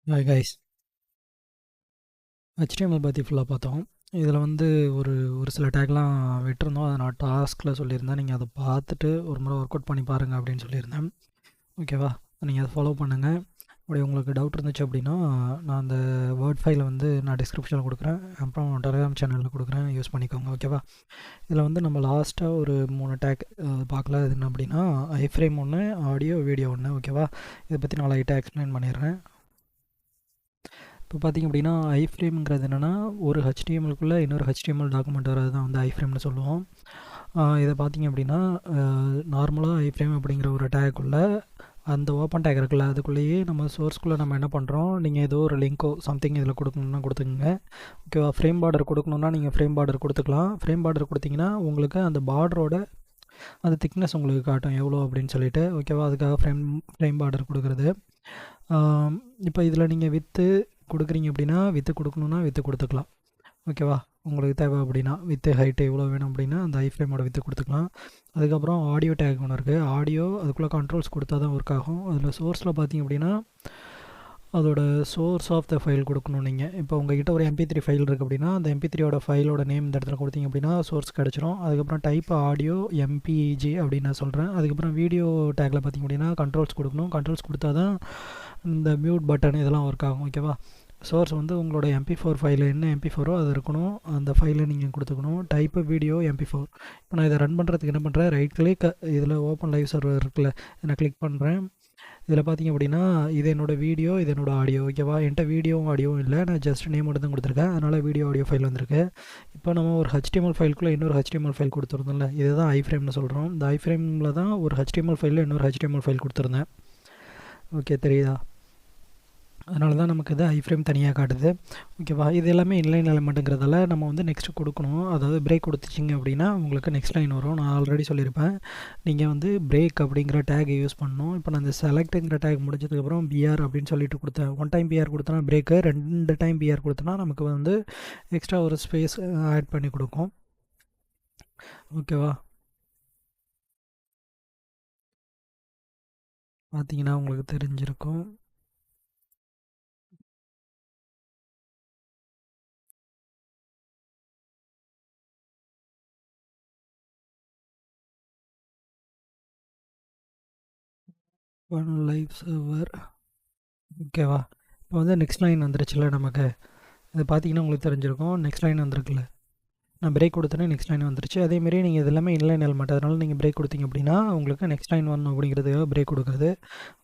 Hi guys. HTML பற்றி ஃபுல்லாக பார்த்தோம். இதில் வந்து ஒரு ஒரு சில டேக்லாம் விட்டுருந்தோம். அதை நான் டாஸ்கில் சொல்லியிருந்தேன். நீங்கள் அதை பார்த்துட்டு ஒரு முறை ஒர்க் அவுட் பண்ணி பாருங்கள் அப்படின்னு சொல்லியிருந்தேன். ஓகேவா? நீங்கள் அதை ஃபாலோ பண்ணுங்கள். அப்படி உங்களுக்கு டவுட் இருந்துச்சு அப்படின்னா நான் அந்த வேர்ட் ஃபைலை வந்து நான் டிஸ்கிரிப்ஷனில் கொடுக்குறேன். அப்புறம் டெலிகிராம் சேனலில் கொடுக்குறேன், யூஸ் பண்ணிக்கோங்க. ஓகேவா? இதில் வந்து நம்ம லாஸ்ட்டாக ஒரு 3 டேக் பார்க்கல. இது என்ன அப்படின்னா ஐஃப்ரேம் ஒன்று, ஆடியோ, வீடியோ ஒன்று. ஓகேவா? இதை பற்றி நான் லைட்டாக எக்ஸ்பிளைன் பண்ணிடுறேன். இப்போ பார்த்திங்க அப்படின்னா ஐஃப்ரேம்ங்கிறது என்னென்னா ஒரு HTMLக்குள்ளே இன்னொரு HTML டாக்குமெண்ட் வர்றது தான் வந்து ஐஃப்ரேம்னு சொல்லுவோம். இதை பார்த்திங்க அப்படின்னா நார்மலாக ஐஃப்ரேம் அப்படிங்கிற ஒரு டேக்குள்ளே அந்த ஓப்பன் டேக் இருக்குல்ல, அதுக்குள்ளேயே நம்ம சோர்ஸ்குள்ளே நம்ம என்ன பண்ணுறோம், நீங்கள் ஏதோ ஒரு லிங்க்கோ சம்திங் இதில் கொடுக்கணுன்னா கொடுத்துக்குங்க. ஓகேவா? ஃப்ரேம் பார்டர் கொடுக்கணுன்னா நீங்கள் ஃப்ரேம் பார்டர் கொடுத்துக்கலாம். ஃப்ரேம் பார்டர் கொடுத்திங்கன்னா உங்களுக்கு அந்த பார்டரோட அந்த திக்னஸ் உங்களுக்கு காட்டும் எவ்வளோ அப்படின்னு சொல்லிட்டு. ஓகேவா? அதுக்காக ஃப்ரேம் பார்டர் கொடுக்குறது. இப்போ இதில் நீங்கள் வித்து கொடுக்குறீங்க அப்படின்னா வித்து கொடுக்கணுன்னா வித்து கொடுத்துக்கலாம். ஓகேவா? உங்களுக்கு தேவை அப்படின்னா வித்து ஹைட்டு எவ்வளோ வேணும் அப்படின்னா அந்த ஐஃப்ரேமோட வித்து கொடுத்துக்கலாம். அதுக்கப்புறம் ஆடியோ டேக் ஒன்று இருக்குது. ஆடியோ அதுக்குள்ளே கண்ட்ரோல்ஸ் கொடுத்தா தான் ஒர்க் ஆகும். அதில் சோர்ஸில் பார்த்திங்க அப்படின்னா அதோட சோர்ஸ் ஆஃப் த ஃபைல் கொடுக்கணும். நீங்கள் இப்போ உங்கள்கிட்ட ஒரு MP3 ஃபைல் இருக்குது அப்படின்னா அந்த MP3யோட ஃபைலோட நேம் இந்த இடத்துல கொடுத்தீங்க அப்படின்னா சோர்ஸ் கிடச்சிரும். அதுக்கப்புறம் டைப் ஆடியோ MPEG அப்படின்னு நான் சொல்கிறேன். அதுக்கப்புறம் வீடியோ டேக்கில் பார்த்திங்க அப்படின்னா கண்ட்ரோல்ஸ் கொடுக்கணும். கண்ட்ரோல்ஸ் கொடுத்தா தான் இந்த மியூட் பட்டன் இதெல்லாம் ஒர்க் ஆகும். ஓகேவா? சோர்ஸ் வந்து உங்களோட MP4 ஃபைல் என்ன MP4ஓ அது இருக்கணும். அந்த ஃபைலை நீங்கள் கொடுத்துக்கணும். Type video MP4. இப்போ நான் இதை ரன் பண்ணுறதுக்கு என்ன பண்ணுறேன், ரைட் கிளிக், இதில் ஓப்பன் லைவ் சர்வர் இருக்குல்ல, நான் கிளிக் பண்ணுறேன். இதில் பார்த்திங்க அப்படின்னா இது என்னோடய வீடியோ, இது என்னோடய ஆடியோ. ஓகேவா? என்கிட்ட வீடியோவும் ஆடியோவும் இல்லை, நான் ஜஸ்ட் நேம் மட்டும் தான் கொடுத்துருக்கேன். அதனால் வீடியோ ஆடியோ ஃபைல் வந்திருக்கு. இப்போ நம்ம ஒரு HTML ஃபைலுக்குள்ளே இன்னொரு HTML ஃபைல் கொடுத்துருந்தோம்ல, இதுதான் ஐஃப்ரேம்னு சொல்கிறோம். இந்த ஐஃப்ரேமில் தான் ஒரு HTML ஃபைலில் இன்னொரு HTML ஃபைல் கொடுத்துருந்தேன். ஓகே, தெரியுதா? அதனால தான் நமக்கு இது ஐஃப்ரேம் தனியாக காட்டுது. ஓகேவா? இது எல்லாமே இன்லைன் எலமெண்ட்டுங்கிறதால நம்ம வந்து நெக்ஸ்ட்டு கொடுக்கணும். அதாவது பிரேக் கொடுத்துச்சிங்க அப்படின்னா உங்களுக்கு நெக்ஸ்ட் லைன் வரும். நான் ஆல்ரெடி சொல்லியிருப்பேன், நீங்கள் வந்து பிரேக் அப்படிங்கிற டேக் யூஸ் பண்ணணும். இப்போ நான் இந்த செலக்ட்டுங்கிற டேக் முடிச்சதுக்கப்புறம் BR அப்படின்னு சொல்லிட்டு கொடுத்தேன். 1 டைம் BR கொடுத்தனா பிரேக்கு, 2 டைம் BR கொடுத்தனா நமக்கு வந்து எக்ஸ்ட்ரா ஒரு ஸ்பேஸ் ஆட் பண்ணி கொடுக்கும். ஓகேவா? பார்த்தீங்கன்னா உங்களுக்கு தெரிஞ்சிருக்கும். Live server. ஓகேவா? இப்போ வந்து நெக்ஸ்ட் லைன் வந்துருச்சுல்ல நமக்கு. இது பார்த்தீங்கன்னா உங்களுக்கு தெரிஞ்சிருக்கும். நெக்ஸ்ட் லைன் வந்திருக்குல்ல, நான் பிரேக் கொடுத்தோன்னே நெக்ஸ்ட் லைன் வந்துருச்சு. அதேமாரி நீங்கள் இது எல்லாமே இன்லைன் எலமெண்ட், அதனால் நீங்கள் பிரேக் கொடுத்தீங்க அப்படின்னா உங்களுக்கு நெக்ஸ்ட் லைன் வரணும் அப்படிங்கிறதுக்காக பிரேக் கொடுக்குறது.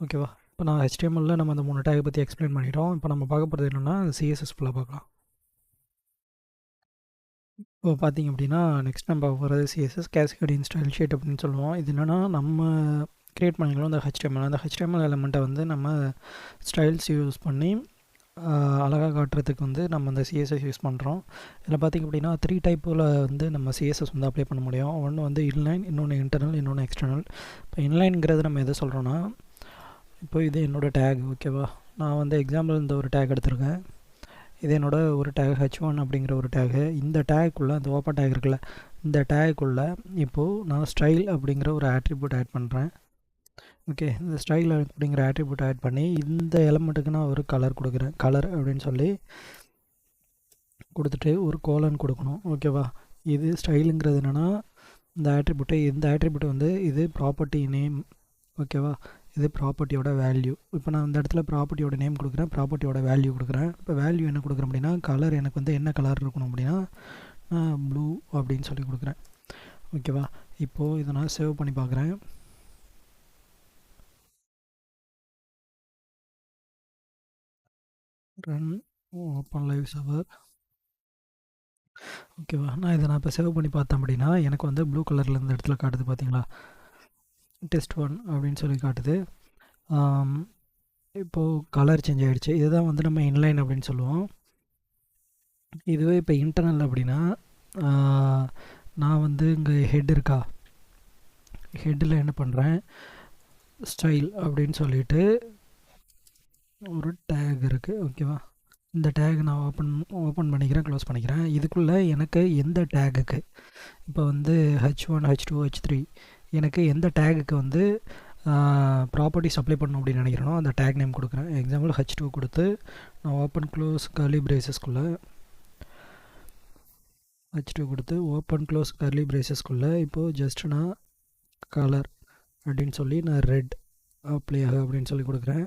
ஓகேவா? இப்போ நான் HTML நம்ம அந்த 3 டேக் பற்றி எக்ஸ்பிளைன் பண்ணிட்டோம். இப்போ நம்ம பார்க்க போகிறது என்னென்னா CSS ஃபுல்லாக பார்க்கலாம். இப்போ பார்த்திங்க அப்படின்னா நெக்ஸ்ட் நம்ம போகிறது CSS கேஸ்கேடிங் ஸ்டைல் ஷீட் அப்படின்னு சொல்லுவோம். இது என்னென்னா நம்ம க்ரியேட் பண்ணிக்கலாம் அந்த HTML எலமெண்ட்டை வந்து நம்ம ஸ்டைல்ஸ் யூஸ் பண்ணி அழகாக காட்டுறதுக்கு வந்து நம்ம அந்த CSS யூஸ் பண்ணுறோம். இதில் பார்த்திங்க அப்படின்னா 3 டைப்பில் வந்து நம்ம CSS வந்து அப்ளை பண்ண முடியும். ஒன்று வந்து இன்லைன், இன்னொன்று இன்டர்னல், இன்னொன்று எக்ஸ்டர்னல். இப்போ இன்லைன்ங்கிறது நம்ம எதை சொல்கிறோன்னா, இப்போ இது என்னோடய டேக். ஓகேவா? நான் வந்து எக்ஸாம்பிள் இந்த ஒரு டேக் எடுத்திருக்கேன். இது என்னோட ஒரு டேக் H1 அப்படிங்கிற ஒரு டேகு. இந்த டேக்குள்ளே அந்த ஓப்பன் டேக் இருக்குல்ல, இந்த டேக்குள்ளே இப்போது நான் ஸ்டைல் அப்படிங்கிற ஒரு ஆட்ரிபியூட் ஆட் பண்ணுறேன். ஓகே, இந்த ஸ்டைல் அப்படிங்கிற ஆட்ரிபியூட் ஆட் பண்ணி இந்த எலமெண்ட்டுக்கு நான் ஒரு கலர் கொடுக்குறேன். கலர் அப்படின்னு சொல்லி கொடுத்துட்டு ஒரு கோலன் கொடுக்கணும். ஓகேவா? இது ஸ்டைலுங்கிறது என்னென்னா இந்த ஆட்ரிபியூட்டை வந்து இது ப்ராப்பர்ட்டி நேம். ஓகேவா? இது ப்ராப்பர்ட்டியோட வேல்யூ. இப்போ நான் இந்த இடத்துல ப்ராப்பர்ட்டியோட நேம் கொடுக்குறேன், ப்ராப்பர்ட்டியோட வேல்யூ கொடுக்குறேன். இப்போ வேல்யூ என்ன கொடுக்குறேன் அப்படின்னா கலர் எனக்கு வந்து என்ன கலர் இருக்கணும் அப்படின்னா ப்ளூ அப்படின்னு சொல்லி கொடுக்குறேன். ஓகேவா? இப்போது இதை நான் சேவ் பண்ணி பார்க்குறேன். Run open live server. ஓகேவா? நான் இப்போ சேவ் பண்ணி பார்த்தேன் அப்படின்னா எனக்கு வந்து ப்ளூ கலரில் இந்த இடத்துல காட்டுது. பார்த்தீங்களா? test1 அப்படின்னு சொல்லி காட்டுது. இப்போது கலர் சேஞ்ச் ஆகிடுச்சு. இதுதான் வந்து நம்ம இன்லைன் அப்படின்னு சொல்லுவோம். இதுவே இப்போ இன்டர்னல் அப்படின்னா நான் வந்து இங்கே ஹெட் இருக்கா, ஹெட்டில் என்ன பண்ணுறேன், ஸ்டைல் அப்படின்னு சொல்லிட்டு ஒரு டேக் இருக்குது. ஓகேவா? இந்த டேக் நான் ஓப்பன் பண்ணிக்கிறேன், க்ளோஸ் பண்ணிக்கிறேன். இதுக்குள்ளே எனக்கு எந்த டேகுக்கு இப்போ வந்து H1 H2 H3 எனக்கு எந்த டேகுக்கு வந்து ப்ராப்பர்ட்டிஸ் அப்ளை பண்ணணும் அப்படின்னு நினைக்கிறேனோ அந்த டேக் நேம் கொடுக்குறேன். எக்ஸாம்பிள் H2 கொடுத்து நான் ஓப்பன் க்ளோஸ் கர்லி பிரேசஸ்க்குள்ளே H2 கொடுத்து ஓப்பன் க்ளோஸ் கர்லி பிரேசஸ்க்குள்ளே இப்போது ஜஸ்ட் நான் கலர் அப்படின்னு சொல்லி நான் ரெட் அப்ளை ஆக அப்படின்னு சொல்லி கொடுக்குறேன்.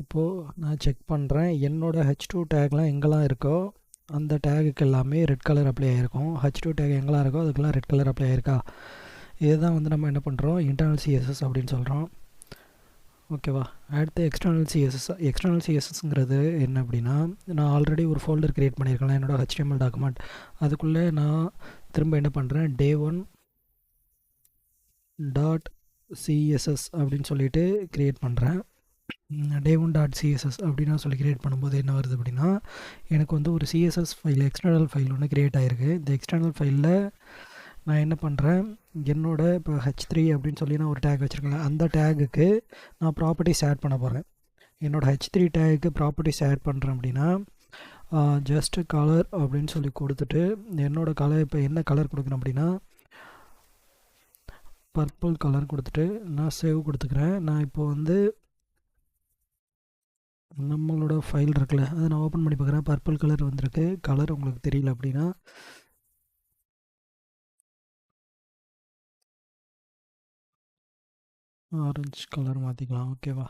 இப்போது நான் செக் பண்ணுறேன் என்னோடய H2 டேக்லாம் எங்கெல்லாம் இருக்கோ அந்த டேகுக்கு எல்லாமே ரெட் கலர் அப்ளை ஆகிருக்கும். H2 டேக் எங்கெல்லாம் இருக்கோ அதுக்கெல்லாம் ரெட் கலர் அப்ளை ஆகிருக்கா. இதுதான் வந்து நம்ம என்ன பண்ணுறோம், இன்டர்னல் CSS அப்படின்னு சொல்கிறோம். ஓகேவா. அடுத்து எக்ஸ்டர்னல் CSS. எக்ஸ்டர்னல் CSSங்கிறது என்ன அப்படின்னா, நான் ஆல்ரெடி ஒரு ஃபோல்டர் க்ரியேட் பண்ணியிருக்கேன் என்னோடய HTML டாக்குமெண்ட். அதுக்குள்ளே நான் திரும்ப என்ன பண்ணுறேன், day1.css அப்படின்னு சொல்லிட்டு க்ரியேட் பண்ணுறேன். day1.css அப்படின்னு சொல்லி க்ரியேட் பண்ணும்போது என்ன வருது அப்படின்னா, எனக்கு வந்து ஒரு CSS ஃபைல் எக்ஸ்டர்னல் ஃபைல் ஒன்று க்ரியேட் ஆகிருக்கு. இந்த எக்ஸ்டர்னல் ஃபைலில் நான் என்ன பண்ணுறேன், இப்போ H3 அப்படின்னு சொல்லி நான் ஒரு டேக் வச்சுருக்கேன். அந்த டேகுக்கு நான் ப்ராப்பர்ட்டிஸ் ஆட் பண்ண போகிறேன். என்னோடய H3 டேகுக்கு ப்ராப்பர்ட்டிஸ் ஆட் பண்ணுறேன் அப்படின்னா ஜஸ்ட்டு கலர் அப்படின்னு சொல்லி கொடுத்துட்டு என்னோடய கலர் இப்போ என்ன கலர் கொடுக்குறேன் அப்படின்னா பர்பிள் கலர் கொடுத்துட்டு நான் சேவ் கொடுத்துக்கிறேன். நான் இப்போ வந்து நம்மளோட ஃபைல் இருக்குல்ல அதை நான் ஓப்பன் பண்ணி பார்க்குறேன். பர்பிள் கலர் வந்திருக்கு. கலர் உங்களுக்கு தெரியல அப்படின்னா ஆரஞ்சு கலர் மாற்றிக்கலாம். ஓகேவா.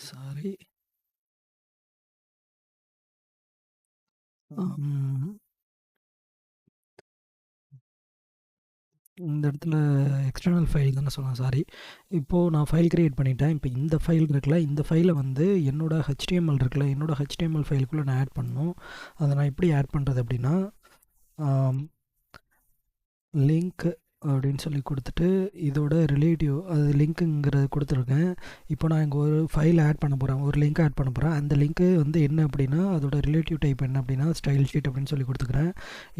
சாரி. இந்த இடத்துல எக்ஸ்டர்னல் ஃபைல் தானே சொல்லலாம், சாரி. இப்போது நான் ஃபைல் க்ரியேட் பண்ணிட்டேன். இப்போ இந்த ஃபைல் இருக்குல்ல, இந்த ஃபைலை வந்து என்னோடய HTML இருக்குல்ல, என்னோடய HTML ஃபைலுக்குள்ளே நான் ஆட் பண்ணணும். அதை நான் எப்படி ஆட் பண்ணுறது அப்படின்னா லிங்க் அப்படின்னு சொல்லி கொடுத்துட்டு இதோட ரிலேட்டிவ் அது லிங்க்குங்கிறத கொடுத்துருக்கேன். இப்போ நான் இங்கே ஒரு ஃபைல் ஆட் பண்ண போகிறேன், ஒரு லிங்க் ஆட் பண்ண போகிறேன். அந்த லிங்க்கு வந்து என்ன அப்படின்னா அதோட ரிலேட்டிவ் டைப் என்ன அப்படின்னா ஸ்டைல் ஷீட் அப்படின்னு சொல்லி கொடுத்துக்கிறேன்.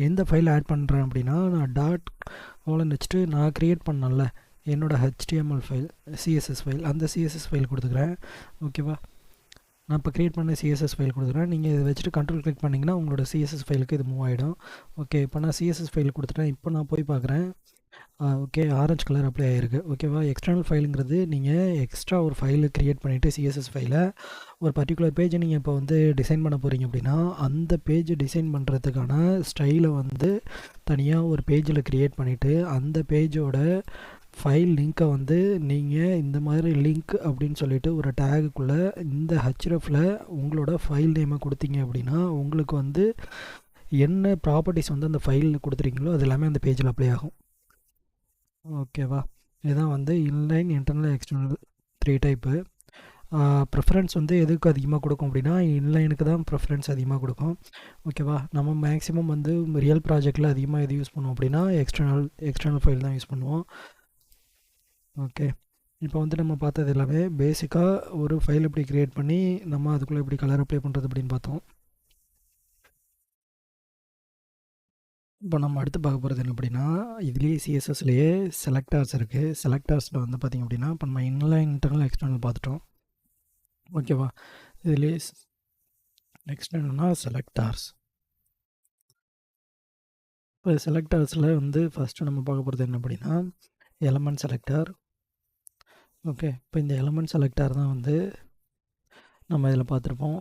எந்த ஃபைல் ஆட் பண்ணுறேன் அப்படின்னா நான் :: வச்சுட்டு நான் க்ரியேட் பண்ணல என்னோடய HTML ஃபைல் CSS ஃபைல், அந்த CSS ஃபைல் கொடுத்துக்கிறேன். ஓகேவா. நான் இப்போ க்ரியேட் பண்ண CSS ஃபைல் கொடுக்குறேன். நீங்கள் இதை வச்சுட்டு கண்ட்ரோல் கிளிக் பண்ணிங்கன்னா உங்களோட CSS ஃபைலுக்கு இது மூவ் ஆகிடும். ஓகே. இப்போ நான் CSS ஃபைல் கொடுத்துட்டேன். இப்போ நான் போய் பார்க்குறேன். ஓகே, ஆரஞ்சு கலர் அப்ளை ஆகிருக்கு. ஓகேவா. எக்ஸ்டர்னல் ஃபைலுங்கிறது நீங்கள் எக்ஸ்ட்ரா ஒரு ஃபைலு க்ரியேட் பண்ணிவிட்டு CSS ஃபைலை ஒரு பர்டிகுலர் பேஜை நீங்கள் இப்போ வந்து டிசைன் பண்ண போகிறீங்க அப்படின்னா அந்த பேஜை டிசைன் பண்ணுறதுக்கான ஸ்டைலை வந்து தனியாக ஒரு பேஜில் க்ரியேட் பண்ணிவிட்டு அந்த பேஜோட ஃபைல் லிங்க்கை வந்து நீங்கள் இந்த மாதிரி லிங்க் அப்படின்னு சொல்லிட்டு ஒரு டேகுக்குள்ளே இந்த ஹெச்எஃப்பில் உங்களோட ஃபைல் நேமை கொடுத்தீங்க அப்படின்னா உங்களுக்கு வந்து என்ன ப்ராப்பர்ட்டிஸ் வந்து அந்த ஃபைலில் கொடுத்துருக்கீங்களோ அது எல்லாமே அந்த பேஜில் அப்ளை ஆகும். ஓகேவா. இதுதான் வந்து inline, internal, external 3 type. Preference வந்து எதுக்கு அதிகமாக கொடுக்கும் அப்படின்னா இன்லைனுக்கு தான் ப்ரிஃபரன்ஸ் அதிகமாக கொடுக்கும். ஓகேவா. நம்ம மேக்ஸிமம் வந்து ரியல் ப்ராஜெக்டில் அதிகமாக எது யூஸ் பண்ணுவோம் அப்படின்னா எக்ஸ்டர்னல் ஃபைல் தான் யூஸ் பண்ணுவோம். ஓகே. இப்போ வந்து நம்ம பார்த்தது எல்லாமே பேசிக்காக ஒரு ஃபைல் எப்படி க்ரியேட் பண்ணி நம்ம அதுக்குள்ளே எப்படி கலர் அப்ளை பண்ணுறது அப்படின்னு பார்த்தோம். இப்போ நம்ம அடுத்து பார்க்க போகிறது என்ன அப்படின்னா இதுலேயே CSSலேயே செலக்டார்ஸ் இருக்குது. செலக்டார்ஸில் வந்து பார்த்திங்க அப்படின்னா இப்போ நம்ம இன்லைன், இன்டர்னல், எக்ஸ்டர்னல் பார்த்துட்டோம். ஓகேவா. இதுலேயே நெக்ஸ்ட் என்னென்னா செலக்டார்ஸ். இப்போ செலக்டார்ஸில் வந்து ஃபஸ்ட்டு நம்ம பார்க்க போகிறது என்ன அப்படின்னா எலமெண்ட் செலக்டார். ஓகே. இப்போ இந்த எலமெண்ட் செலக்டார் தான் வந்து நம்ம இதில் பார்த்துருப்போம்.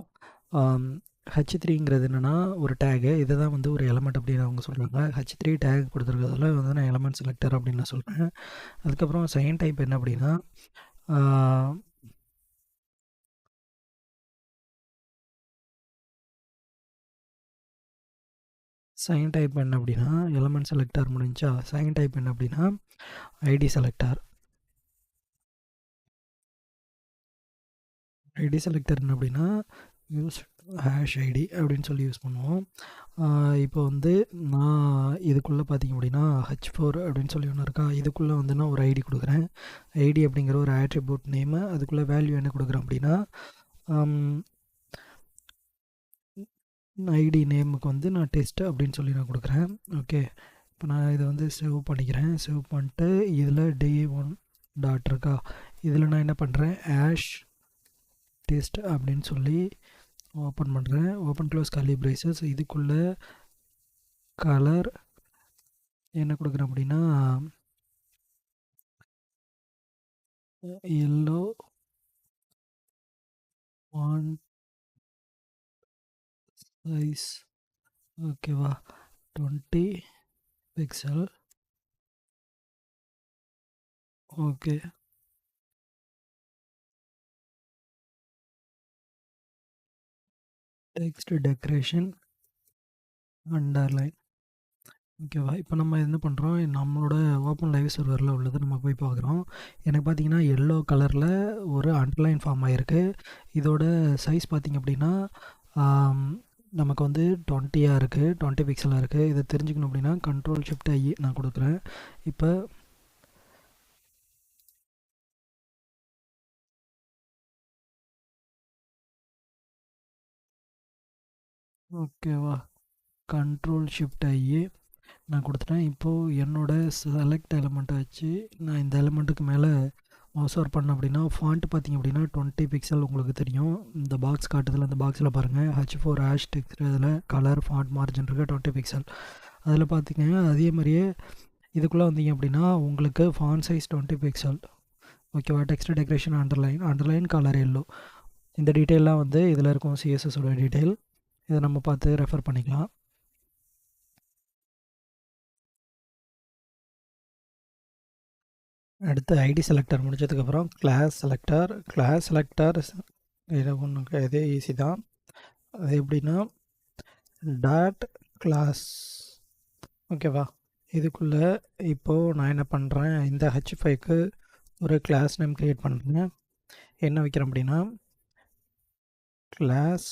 H3ங்கிறது என்னென்னா ஒரு டேகு, இதை தான் வந்து ஒரு எலமெண்ட் அப்படின்னு அவங்க சொல்கிறாங்க. H3 டேக் கொடுத்துருக்கிறதுல வந்து நான் எலமெண்ட் செலக்டர் அப்படின்னு நான் சொல்கிறேன். அதுக்கப்புறம் செகண்ட் டைப் என்ன அப்படின்னா செகண்ட் டைப் என்ன அப்படின்னா எலமெண்ட் செலக்டார் முடிஞ்சா. செகண்ட் டைப் என்ன அப்படின்னா ஐடி செலக்டார். ஐடி செலக்டர் என்ன அப்படின்னா யூஸ் ஹேஷ் ஐடி அப்படின்னு சொல்லி யூஸ் பண்ணுவோம். இப்போ வந்து நான் இதுக்குள்ளே பார்த்திங்க அப்படின்னா H4 அப்படின்னு சொல்லி ஒன்று இருக்கா. இதுக்குள்ளே வந்து நான் ஒரு ஐடி கொடுக்குறேன். ஐடி அப்படிங்கிற ஒரு ஆட்ரிபியூட் நேமு, அதுக்குள்ளே வேல்யூ என்ன கொடுக்குறேன் அப்படின்னா ஐடி நேமுக்கு வந்து நான் டெஸ்ட் அப்படின்னு சொல்லி நான் கொடுக்குறேன். ஓகே. இப்போ நான் இதை வந்து சேவ் பண்ணிக்கிறேன். சேவ் பண்ணிட்டு இதில் day1 டாட் இருக்கா, இதில் நான் என்ன பண்ணுறேன் ஹேஷ் டெஸ்ட் அப்படின்னு சொல்லி ஓப்பன் பண்ணுறேன். Open close curly braces. இதுக்குள்ளே கலர் என்ன கொடுக்குறேன் அப்படின்னா எல்லோ ஃபாண்ட் சைஸ் ஓகேவா 20 pixel. Okay, text decoration underline. ஓகேவா, இப்போ நம்ம என்ன பண்ணுறோம், நம்மளோட ஓப்பன் லைவ் சர்வரில் உள்ளது நம்ம போய் பார்க்குறோம். எனக்கு பார்த்தீங்கன்னா எல்லோ கலரில் ஒரு அண்டர்லைன் ஃபார்ம் ஆகிருக்கு. இதோட சைஸ் பார்த்திங்க அப்படின்னா நமக்கு வந்து 20 இருக்குது, 20 பிக்சலாக இருக்குது. இதை தெரிஞ்சுக்கணும் அப்படின்னா Ctrl+Shift+I நான் கொடுக்குறேன். இப்போ ஓகேவா, Ctrl+Shift+I நான் கொடுத்துட்டேன். இப்போது என்னோடய செலக்ட் எலிமெண்ட்டை வச்சு நான் இந்த எலிமெண்ட்டுக்கு மேலே மவுஸ் ஓவர் பண்ணேன் அப்படின்னா ஃபாண்ட் பார்த்திங்க அப்படின்னா 20 பிக்சல் உங்களுக்கு தெரியும். இந்த பாக்ஸ் காட்டுதில், அந்த பாக்ஸில் பாருங்கள் H4 ஹேஷ் டெக்ஸ்ட், அதில் கலர் ஃபாண்ட் மார்ஜின் இருக்குது 20 பிக்சல். அதில் பார்த்திங்க அதே மாதிரியே இதுக்குள்ளே வந்தீங்க அப்படின்னா உங்களுக்கு ஃபாண்ட் சைஸ் 20 பிக்சல். ஓகேவா, text decoration underline colour yellow. இந்த டீட்டெயிலாம் வந்து இதில் இருக்கும் சிஎஸ்எஸோட டீட்டெயில். இதை நம்ம பார்த்து ரெஃபர் பண்ணிக்கலாம். அடுத்து ஐடி செலக்டர் முடிச்சதுக்கப்புறம் கிளாஸ் செலக்டர் இது ஒன்று இதே ஈஸி தான். அது எப்படின்னா டாட் கிளாஸ். ஓகேவா, இதுக்குள்ளே இப்போது நான் என்ன பண்ணுறேன், இந்த H5க்கு ஒரு கிளாஸ் நேம் க்ரியேட் பண்ணுறேன். என்ன வைக்கிறேன் அப்படின்னா கிளாஸ்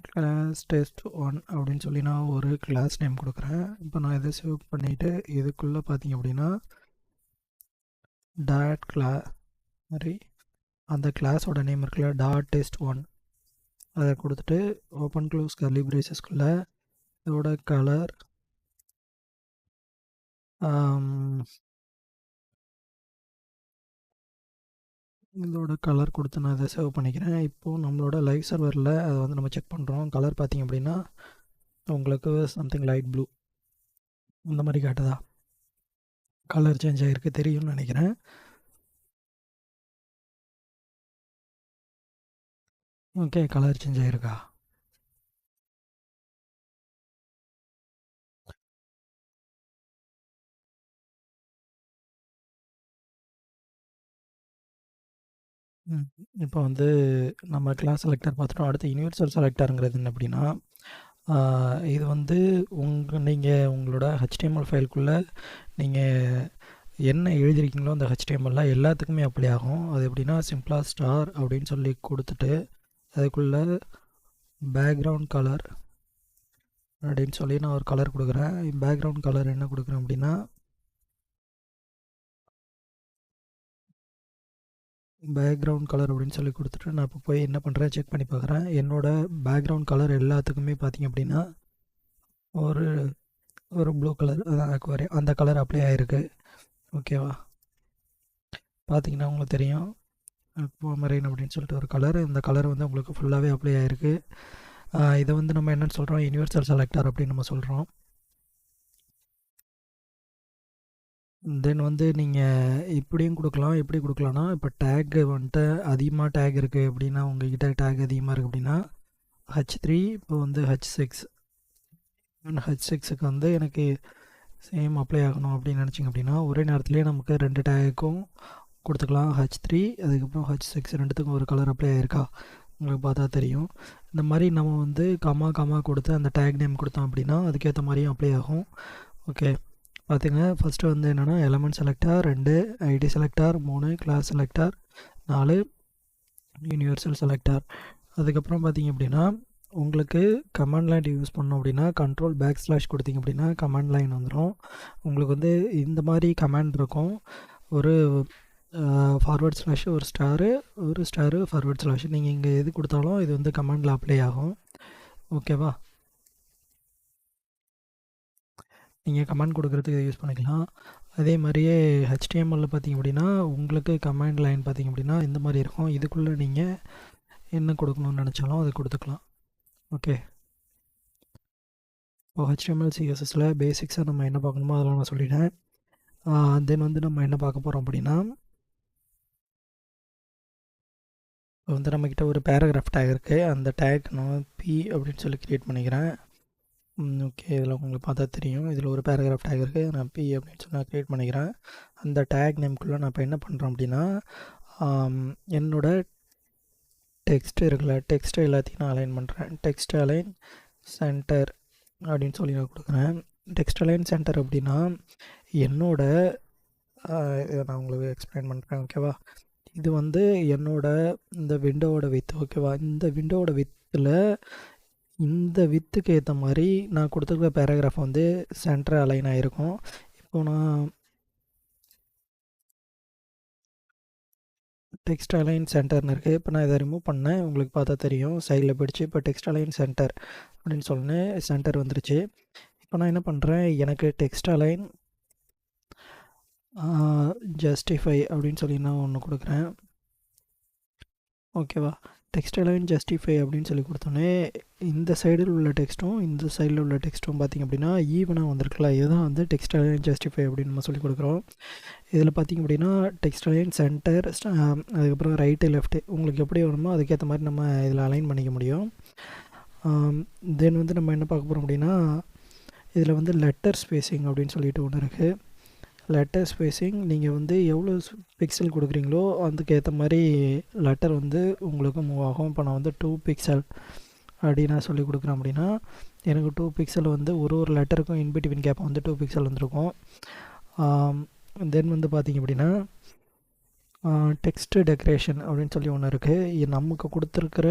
கிளாஸ் test1 அப்படின்னு சொல்லி நான் ஒரு கிளாஸ் நேம் கொடுக்குறேன். இப்போ நான் இதை சேவ் பண்ணிவிட்டு இதுக்குள்ளே பார்த்தீங்க அப்படின்னா டாட் கிளாஸ் மாதிரி அந்த கிளாஸோட நேம் இருக்குல்ல .test1 அதை கொடுத்துட்டு ஓப்பன் க்ளோஸ் கர்லி பிரேசஸ்குள்ளே இதோட கலர் கொடுத்து நான் அதை சேவ் பண்ணிக்கிறேன். இப்போது நம்மளோட லைவ் சர்வரில் அதை வந்து நம்ம செக் பண்ணுறோம். கலர் பார்த்திங்க அப்படின்னா உங்களுக்கு சம்திங் லைட் ப்ளூ இந்த மாதிரி காட்டுதா, கலர் சேஞ்ச் ஆகிருக்கு, தெரியும்னு நினைக்கிறேன். ஓகே, கலர் சேஞ்ச் ஆகிருக்கா? இப்போ வந்து நம்ம கிளாஸ் செலக்டர் பார்த்துட்டோம். அடுத்து யூனிவர்சல் செலக்டருங்கிறது என்ன அப்படின்னா இது வந்து நீங்கள் உங்களோட HTML ஃபைலுக்குள்ளே நீங்கள் என்ன எழுதிருக்கீங்களோ அந்த HTML எல்லாத்துக்குமே அப்ளை ஆகும். அது எப்படின்னா சிம்பிளாக ஸ்டார் அப்படின்னு சொல்லி கொடுத்துட்டு அதுக்குள்ளே பேக்ரவுண்ட் கலர் அப்படின்னு சொல்லி நான் ஒரு கலர் கொடுக்குறேன். பேக்ரவுண்ட் கலர் என்ன கொடுக்குறேன் அப்படின்னா பேக்ரவுண்ட் கலர் அப்படின்னு சொல்லி கொடுத்துட்டு நான் இப்போ போய் என்ன பண்ணுறேன் செக் பண்ணி பார்க்குறேன். என்னோடய பேக்ரவுண்ட் கலர் எல்லாத்துக்குமே பார்த்திங்க அப்படின்னா ஒரு ப்ளூ கலர் அதான் அந்த கலர் அப்ளை ஆகிருக்கு. ஓகேவா, பார்த்திங்கன்னா உங்களுக்கு தெரியும் அக்வாமரைன் அப்படின்னு சொல்லிட்டு ஒரு கலர். இந்த கலர் வந்து உங்களுக்கு ஃபுல்லாகவே அப்ளை ஆகிருக்கு. இதை வந்து நம்ம என்னென்னு சொல்கிறோம், யூனிவர்சல் செலக்டர் அப்படின்னு நம்ம சொல்கிறோம். தென் வந்து நீங்கள் இப்படியும் கொடுக்கலாம். எப்படி கொடுக்கலான்னா இப்போ டேக்கு வந்துட்டு அதிகமாக டேக் இருக்குது அப்படின்னா உங்கள்கிட்ட டேக் அதிகமாக இருக்குது அப்படின்னா H3 இப்போ வந்து H6 H6க்கு வந்து எனக்கு சேம் அப்ளை ஆகணும் அப்படின்னு நினச்சிங்க அப்படின்னா ஒரே நேரத்துலேயே நமக்கு 2 டேக்கும் கொடுத்துக்கலாம். H3 அதுக்கப்புறம் H6 ரெண்டுத்துக்கும் ஒரு கலர் அப்ளை ஆகிருக்கா உங்களுக்கு பார்த்தா தெரியும். இந்த மாதிரி நம்ம வந்து கமா கொடுத்து அந்த டேக் நேம் கொடுத்தோம் அப்படின்னா அதுக்கேற்ற மாதிரியும் அப்ளை ஆகும். ஓகே, பார்த்துங்க. ஃபஸ்ட்டு வந்து என்னென்னா element selector 2, ID selector 3, class selector 4, universal selector. அதுக்கப்புறம் பார்த்திங்க அப்படின்னா உங்களுக்கு கமாண்ட் லைன் யூஸ் பண்ணோம் அப்படின்னா Ctrl கொடுத்திங்க அப்படின்னா கமாண்ட் லைன் வந்துடும். உங்களுக்கு வந்து இந்த மாதிரி கமாண்ட் இருக்கும். ஒரு /, ஒரு ஸ்டாரு /. நீங்கள் இங்கே எது கொடுத்தாலும் இது வந்து கமாண்டில் அப்ளை ஆகும். ஓகேவா, நீங்கள் கமெண்ட் கொடுக்குறதுக்கு இதை யூஸ் பண்ணிக்கலாம். அதே மாதிரியே ஹெச்டிஎம்எல்ல பார்த்திங்க அப்படின்னா உங்களுக்கு கமாண்ட் லைன் பார்த்திங்க அப்படின்னா இந்த மாதிரி இருக்கும். இதுக்குள்ளே நீங்கள் என்ன கொடுக்கணும்னு நினச்சாலும் அதை கொடுத்துக்கலாம். ஓகே, இப்போ ஹெச்டிஎம்எல் சிஎஸ்எஸில் பேசிக்ஸாக நம்ம என்ன பார்க்கணுமோ அதெல்லாம் நான் சொல்லிட்டேன். தென் வந்து நம்ம என்ன பார்க்க போகிறோம் அப்படின்னா, இப்போ வந்து நம்மக்கிட்ட ஒரு பேராகிராஃப் டேக் இருக்குது. அந்த டேக் நான் பி அப்படின்னு சொல்லி க்ரியேட் பண்ணிக்கிறேன். ஓகே, இதில் உங்களுக்கு பார்த்தா தெரியும். இதில் ஒரு பேராகிராஃப் டேக் இருக்குது. நான் பி அப்படின்னு சொல்லி நான் க்ரியேட் பண்ணிக்கிறேன். அந்த டேக் நேம்குள்ளே நான் இப்போ என்ன பண்ணுறேன் அப்படின்னா, என்னோடய டெக்ஸ்ட்டு இருக்குல்ல, டெக்ஸ்ட்டு எல்லாத்தையும் நான் அலைன் பண்ணுறேன். டெக்ஸ்ட் அலைன் சென்டர் அப்படின்னு சொல்லி நான் கொடுக்குறேன். டெக்ஸ்ட் அலைன் சென்டர் அப்படின்னா என்னோட இதை நான் உங்களுக்கு எக்ஸ்பிளைன் பண்ணுறேன். ஓகேவா, இது வந்து என்னோட இந்த விண்டோவோட வித்து. ஓகேவா, இந்த விண்டோவோட வித்தில் இந்த வித்துக்கு ஏற்ற மாதிரி நான் கொடுத்துருக்க பேராகிராஃப் வந்து சென்டர் அலைன் ஆகிருக்கும். இப்போ நான் டெக்ஸ்ட் அலைன் சென்டர்னு இருக்குது. இப்போ நான் இதை ரிமூவ் பண்ணேன், உங்களுக்கு பார்த்தா தெரியும் சைடில் போயிடுச்சு. இப்போ டெக்ஸ்ட் அலைன் சென்டர் அப்படின்னு சொன்னேன், சென்டர் வந்துருச்சு. இப்போ நான் என்ன பண்ணுறேன், எனக்கு டெக்ஸ்ட் அலைன் ஜஸ்டிஃபை அப்படின்னு சொல்லி நான் ஒன்று கொடுக்குறேன். ஓகேவா, டெக்ஸ்ட் அலைன் ஜஸ்டிஃபை அப்படின்னு சொல்லி கொடுத்தோன்னே இந்த சைடில் உள்ள டெக்ஸ்ட்டும் இந்த சைடில் உள்ள டெக்ஸ்ட்டும் பார்த்திங்க அப்படின்னா ஈவனாக வந்திருக்குல்ல, இதுதான் வந்து டெக்ஸ்ட் அலைன் ஜஸ்டிஃபை அப்படின்னு நம்ம சொல்லி கொடுக்குறோம். இதில் பார்த்திங்க அப்படின்னா டெக்ஸ்ட் அலைன் சென்டர், அதுக்கப்புறம் ரைட்டு லெஃப்ட்டு உங்களுக்கு எப்படி வேணுமோ அதுக்கேற்ற மாதிரி நம்ம இதில் அலைன் பண்ணிக்க முடியும். தென் வந்து நம்ம என்ன பார்க்க போகிறோம் அப்படின்னா, இதில் வந்து லெட்டர் ஸ்பேஸிங் அப்படின்னு சொல்லிட்டு ஒன்று இருக்குது. லெட்டர் ஸ்பேஸிங் நீங்கள் வந்து எவ்வளோ பிக்சல் கொடுக்குறீங்களோ அதுக்கேற்ற மாதிரி லெட்டர் வந்து உங்களுக்கு மூவ் ஆகும். இப்போ நான் வந்து 2 பிக்சல் அப்படி நான் சொல்லி கொடுக்குறேன் அப்படின்னா எனக்கு 2 பிக்சல் வந்து ஒரு லெட்டருக்கும் இன்பிட்வீன் கேப் வந்து 2 பிக்சல் வந்துருக்கும். தென் வந்து பார்த்திங்க அப்படின்னா டெக்ஸ்ட்டு டெக்கரேஷன் அப்படின்னு சொல்லி ஒன்று இருக்குது. நமக்கு கொடுத்துருக்கிற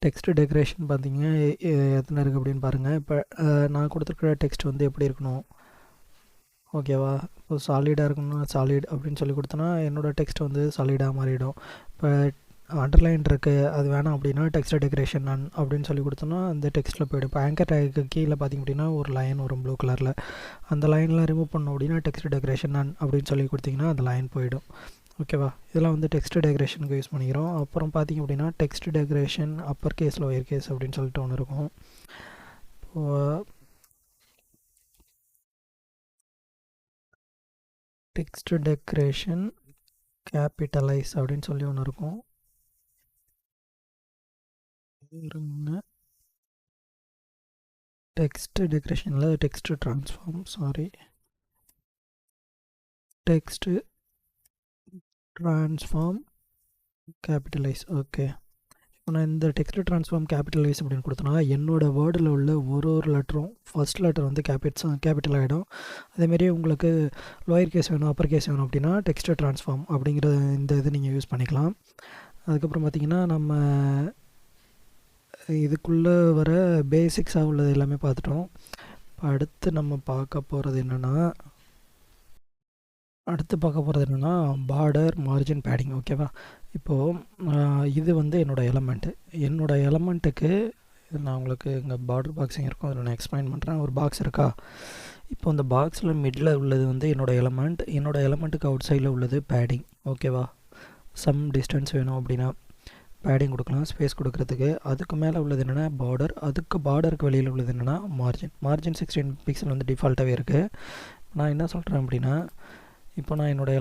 டெக்ஸ்ட்டு டெக்கரேஷன் பார்த்திங்க எத்தனை இருக்குது அப்படின்னு பாருங்கள். இப்போ நான் கொடுத்துருக்குற டெக்ஸ்ட் வந்து எப்படி இருக்கணும், ஓகேவா, இப்போ சாலிடாக இருக்கணும்னா சாலிட் அப்படின்னு சொல்லி கொடுத்தோன்னா என்னோடய டெக்ஸ்ட் வந்து சாலிடாக மாறிடும். இப்போ அண்டர்லைன் இருக்குது அது வேணாம் அப்படின்னா டெக்ஸ்ட் டெக்கரேஷன் நன் அப்படின்னு சொல்லி கொடுத்தோன்னா அந்த டெக்ஸ்ட்டில் போய்டும். இப்போ ஆங்கர் டேக்கு கீழே பார்த்திங்க அப்படின்னா ஒரு லைன் வரும் ப்ளூ கலரில், அந்த லைன்லாம் ரிமூவ் பண்ணோம் அப்படின்னா டெக்ஸ்ட் டெக்கரேஷன் நன் அப்படின்னு சொல்லி கொடுத்திங்கன்னா அந்த லைன் போயிடும். ஓகேவா, இதெல்லாம் வந்து டெக்ஸ்ட் டெக்கரேஷனுக்கு யூஸ் பண்ணிக்கிறோம். அப்புறம் பார்த்திங்க அப்படின்னா text decoration upper case lower case அப்படின்னு சொல்லிட்டு ஒன்று இருக்கும். இப்போது டெக்ஸ்ட் டெக்கரேஷன் கேபிட்டலைஸ் அப்படின்னு சொல்லி ஒன்று இருக்கும். டெக்ஸ்ட் டெக்கரேஷனில் text transform text transform capitalise. Okay, இப்போ நான் இந்த டெக்ஸ்ட் ட்ரான்ஸ்ஃபார்ம் கேபிட்டலைஸ் அப்படின்னு கொடுத்தோன்னா என்னோடய வேர்டில் உள்ள ஒரு லெட்டரும் ஃபஸ்ட் லெட்டர் வந்து கேபிட்டல் ஆகிடும். அதேமாரி உங்களுக்கு லோயர் கேஸ் வேணும் அப்பர் கேஸ் வேணும் அப்படின்னா டெக்ஸ்ட் ட்ரான்ஸ்ஃபார்ம் அப்படிங்கிற இந்த இது நீங்கள் யூஸ் பண்ணிக்கலாம். அதுக்கப்புறம் பார்த்திங்கன்னா நம்ம இதுக்குள்ளே வர பேசிக்ஸாக உள்ளது எல்லாமே பார்த்துட்டோம். இப்போ அடுத்து நம்ம பார்க்க போகிறது என்னென்னா பார்டர் மார்ஜின் பேடிங். ஓகேவா, இப்போது இது வந்து என்னோடய எலமெண்ட்டுக்கு நான் உங்களுக்கு இங்கே பார்டர் பாக்ஸிங் இருக்கும் அதில் நான் எக்ஸ்பிளைன் பண்ணுறேன். ஒரு பாக்ஸ் இருக்கா, இப்போ அந்த பாக்ஸில் மிடில் உள்ளது வந்து என்னோடய எலமெண்ட்டுக்கு அவுட் சைடில் உள்ளது பேடிங். ஓகேவா, சம் டிஸ்டன்ஸ் வேணும் அப்படின்னா பேடிங் கொடுக்கலாம் ஸ்பேஸ் கொடுக்குறதுக்கு. அதுக்கு மேலே உள்ளது என்னென்னா பார்டர், பார்டருக்கு வெளியில் உள்ளது என்னென்னா மார்ஜின் 16 பிக்சல் வந்து டிஃபால்ட்டாகவே இருக்குது. நான் என்ன சொல்கிறேன் அப்படின்னா, இப்போ நான் என்னோடய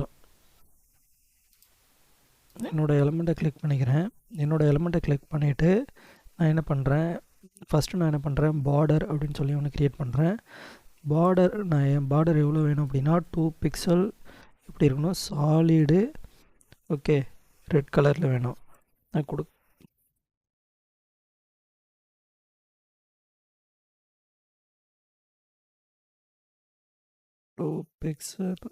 எலமெண்ட்டை கிளிக் பண்ணிக்கிறேன். என்னோடய எலமெண்ட்டை கிளிக் பண்ணிவிட்டு நான் என்ன பண்ணுறேன் பார்டர் அப்படின்னு சொல்லி ஒன்று க்ரியேட் பண்ணுறேன். பார்டர் எவ்வளோ வேணும் அப்படின்னா 2 பிக்சல் எப்படி இருக்கணும், சாலிடு, ஓகே, ரெட் கலரில் வேணும். நான் 2 பிக்சல்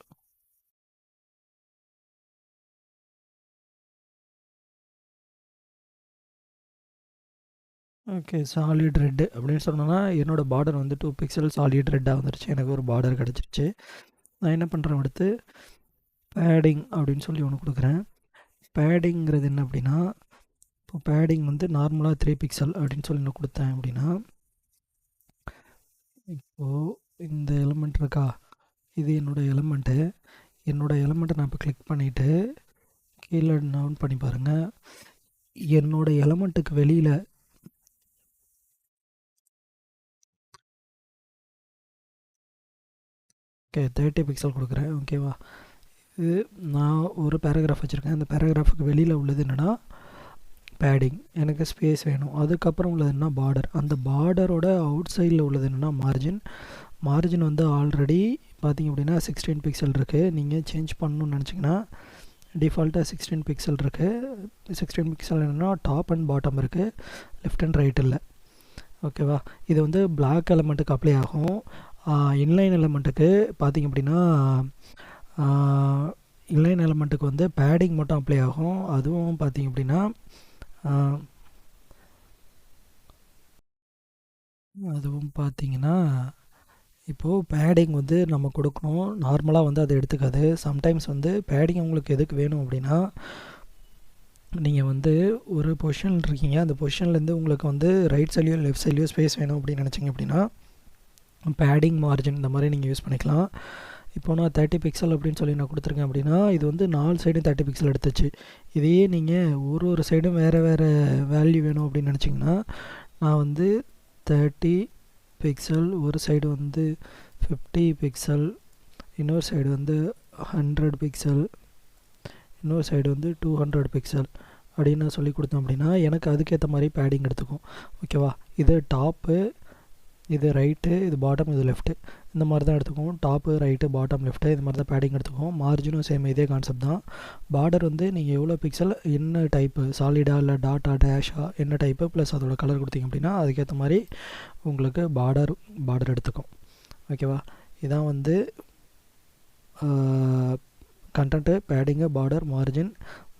ஓகே, சாலிட் ரெட்டு அப்படின்னு சொன்னோன்னா என்னோடய பார்டர் வந்து 2 பிக்சல் சாலிட் ரெட்டாக வந்துருச்சு. எனக்கு ஒரு பார்டர் கிடச்சிருச்சு. நான் என்ன பண்ணுறேன், அடுத்து பேடிங் அப்படின்னு சொல்லி ஒன்று கொடுக்குறேன். பேடிங்கிறது என்ன அப்படின்னா, இப்போ பேடிங் வந்து நார்மலாக 3 பிக்சல் அப்படின்னு சொல்லி நான் கொடுத்தேன் அப்படின்னா, இப்போது இந்த எலிமெண்ட் இருக்கா, இது என்னோடய எலிமெண்ட்டு. என்னோடய எலிமெண்ட்டை நான் இப்போ கிளிக் பண்ணிவிட்டு கீழே டவுன் பண்ணி பாருங்கள். என்னோடய எலிமெண்ட்டுக்கு வெளியில் ஓகே 30 பிக்சல் கொடுக்குறேன். ஓகேவா, இது நான் ஒரு பேராகிராஃப் வச்சுருக்கேன். அந்த பேராகிராஃபுக்கு வெளியில் உள்ளது என்னென்னா பேடிங், எனக்கு ஸ்பேஸ் வேணும். அதுக்கப்புறம் உள்ளது என்ன பார்டர். அந்த பார்டரோட அவுட் சைடில் உள்ளது என்னென்னா மார்ஜின். மார்ஜின் வந்து ஆல்ரெடி பார்த்திங்க அப்படின்னா 16 பிக்சல் இருக்குது. நீங்கள் சேஞ்ச் பண்ணணும்னு நினச்சிங்கன்னா டிஃபால்ட்டாக 16 பிக்சல் இருக்குது. 16 பிக்சல் என்னென்னா டாப் அண்ட் பாட்டம் இருக்குது, லெஃப்ட் அண்ட் ரைட் இல்லை. ஓகேவா, இது வந்து பிளாக் எலமெண்ட்டுக்கு அப்ளை ஆகும். இன்லைன் எலமெண்ட்டுக்கு பார்த்திங்க அப்படின்னா இன்லைன் எலமெண்ட்டுக்கு வந்து பேடிங் மட்டும் அப்ளை ஆகும். அதுவும் பார்த்திங்க அப்படின்னா இப்போது பேடிங் வந்து நம்ம கொடுக்கணும். நார்மலாக வந்து அதை எடுத்துக்காது. சம்டைம்ஸ் வந்து பேடிங் உங்களுக்கு எதுக்கு வேணும் அப்படின்னா, நீங்கள் வந்து ஒரு பொசிஷனில் இருக்கீங்க, அந்த பொசிஷன்லேருந்து உங்களுக்கு வந்து ரைட் சைட்லையோ லெஃப்ட் சைட்லையோ ஸ்பேஸ் வேணும் அப்படின்னு நினச்சிங்க அப்படின்னா பேடிங் மார்ஜின் இந்த மாதிரி நீங்கள் யூஸ் பண்ணிக்கலாம். இப்போ நான் 30 பிக்சல் அப்படின்னு சொல்லி நான் கொடுத்துருக்கேன் அப்படின்னா, இது வந்து 4 சைடும் 30 பிக்சல் எடுத்துச்சு. இதையே நீங்கள் ஒரு சைடும் வேறு வேறு வேல்யூ வேணும் அப்படின்னு நினச்சிங்கன்னா, நான் வந்து 30 பிக்சல், ஒரு சைடு வந்து 50 பிக்சல், இன்னொரு சைடு வந்து 100 பிக்சல், இன்னொரு சைடு வந்து 200 பிக்சல் அப்படின்னு நான் சொல்லி கொடுத்தேன் அப்படின்னா எனக்கு அதுக்கேற்ற மாதிரி பேடிங் எடுத்துக்கும். ஓகேவா, இது டாப்பு, இது ரைட்டு, இது பாட்டம், இது லெஃப்ட்டு, இந்த மாதிரி தான் எடுத்துக்கும். டாப்பு ரைட்டு பாட்டம் லெஃப்ட்டு இது மாதிரி தான் பேடிங் எடுத்துக்கும். மார்ஜினும் சேம் இதே கான்செப்ட் தான். பார்டர் வந்து நீங்கள் எவ்வளோ பிக்சல், என்ன டைப்பு, சாலிடா இல்லை டாட்டா டேஷா, என்ன டைப்பு ப்ளஸ் அதோட கலர் கொடுத்தீங்க அப்படின்னா அதுக்கேற்ற மாதிரி உங்களுக்கு பார்டர் எடுத்துக்கும். ஓகேவா, இதான் வந்து கண்டென்ட்டு, பேடிங்கு, பார்டர், மார்ஜின்.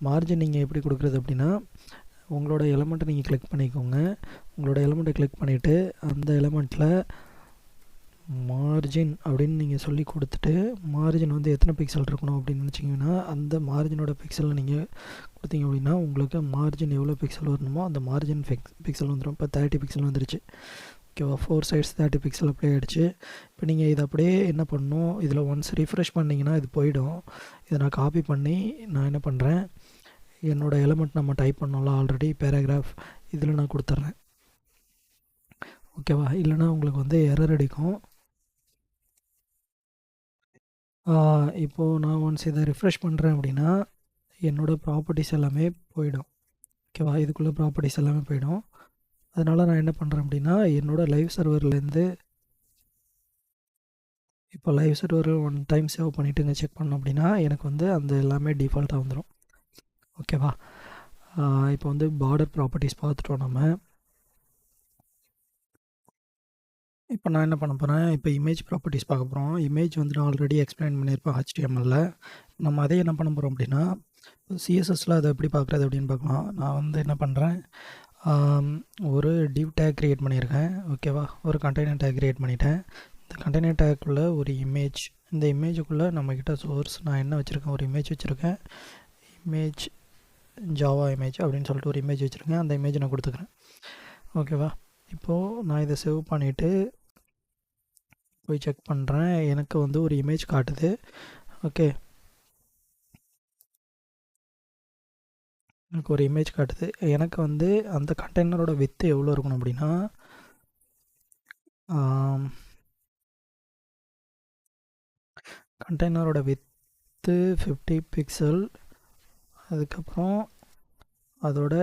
மார்ஜின் நீங்கள் எப்படி கொடுக்குறது அப்படின்னா, உங்களோட எலமெண்ட்டை நீங்கள் கிளிக் பண்ணிக்கோங்க. உங்களோட எலமெண்ட்டை கிளிக் பண்ணிவிட்டு அந்த எலமெண்ட்டில் மார்ஜின் அப்படின்னு நீங்கள் சொல்லி கொடுத்துட்டு, மார்ஜின் வந்து எத்தனை பிக்சல் இருக்கணும் அப்படின்னு நினச்சிங்கன்னா அந்த மார்ஜினோட பிக்சலில் நீங்கள் கொடுத்தீங்க அப்படின்னா உங்களுக்கு மார்ஜின் எவ்வளோ பிக்சல் வரணுமோ அந்த மார்ஜின் பிக்சல் வந்துடும். இப்போ 30 பிக்சல் வந்துருச்சு. ஓகேவா, 4 சைட்ஸ் 30 பிக்சல் அப்படியே ஆகிடுச்சு. இப்போ நீங்கள் இதை அப்படியே என்ன பண்ணணும், இதில் ஒன்ஸ் ரிஃப்ரெஷ் பண்ணிங்கன்னா இது போயிடும். இதை நான் காப்பி பண்ணி நான் என்ன பண்ணுறேன், என்னோடய எலமெண்ட் நம்ம டைப் பண்ணோம்ல ஆல்ரெடி பேராகிராஃப், இதில் நான் கொடுத்துட்றேன். ஓகேவா, இல்லைனா உங்களுக்கு வந்து எரர் அடிக்கும். இப்போது நான் ஒன்ஸ் இதை ரிஃப்ரெஷ் பண்ணுறேன் அப்படின்னா என்னோடய ப்ராப்பர்ட்டிஸ் எல்லாமே போயிடும். ஓகேவா, இதுக்குள்ளே ப்ராப்பர்ட்டிஸ் எல்லாமே போயிடும். அதனால் நான் என்ன பண்ணுறேன் அப்படின்னா என்னோடய லைவ் சர்வர்லேருந்து இப்போ live server one time save பண்ணிவிட்டு இங்கே செக் பண்ணோம் அப்படின்னா எனக்கு வந்து அந்த எல்லாமே டிஃபால்ட்டாக வந்துடும். ஓகேவா, இப்போ வந்து பார்டர் ப்ராப்பர்ட்டிஸ் பார்த்துட்டோம் நம்ம. இப்போ நான் என்ன பண்ண போகிறேன், இப்போ இமேஜ் ப்ராப்பர்ட்டிஸ் பார்க்க போகிறோம். இமேஜ் வந்து நான் ஆல்ரெடி எக்ஸ்பிளைன் பண்ணியிருப்பேன் HTML-ல. நம்ம அதே என்ன பண்ண போகிறோம் அப்படின்னா CSS-ல அதை எப்படி பார்க்குறது அப்படின்னு பார்க்கலாம். நான் வந்து என்ன பண்ணுறேன், ஒரு டிவ் டேக் க்ரியேட் பண்ணியிருக்கேன். ஓகேவா, ஒரு கண்டெய்னர் டேக் க்ரியேட் பண்ணிட்டேன். இந்த கண்டெய்னர் டேக்குள்ளே ஒரு இமேஜ், இந்த இமேஜுக்குள்ளே நம்மக்கிட்ட சோர்ஸ் நான் என்ன வச்சுருக்கேன், ஒரு இமேஜ் வச்சுருக்கேன். இமேஜ் ஜாவா இமேஜ் அப்படின்னு சொல்லிட்டு ஒரு இமேஜ் வச்சுருக்கேன். அந்த இமேஜ் நான் கொடுத்துக்கிறேன். ஓகேவா, இப்போது நான் இதை சேவ் பண்ணிவிட்டு போய் செக் பண்ணுறேன். எனக்கு வந்து ஒரு இமேஜ் காட்டுது. ஓகே, எனக்கு ஒரு இமேஜ் காட்டுது. எனக்கு வந்து அந்த கண்டெய்னரோட வித்து எவ்வளோ இருக்கணும் அப்படின்னா கண்டெய்னரோட வித்து 50 பிக்சல், அதுக்கப்புறம் அதோட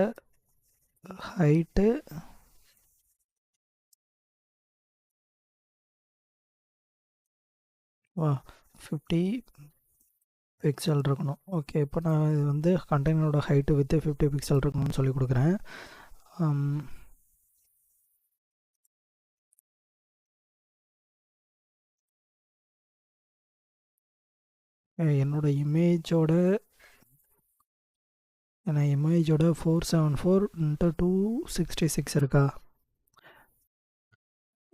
ஹைட்டு 50 பிக்சல் இருக்கணும். ஓகே, இப்போ நான் இது வந்து கண்டெய்னரோட ஹைட்டு வித்து 50 பிக்சல் இருக்கணும்னு சொல்லி கொடுக்குறேன். என்னோட இமேஜோட 474 × 266 இருக்கா,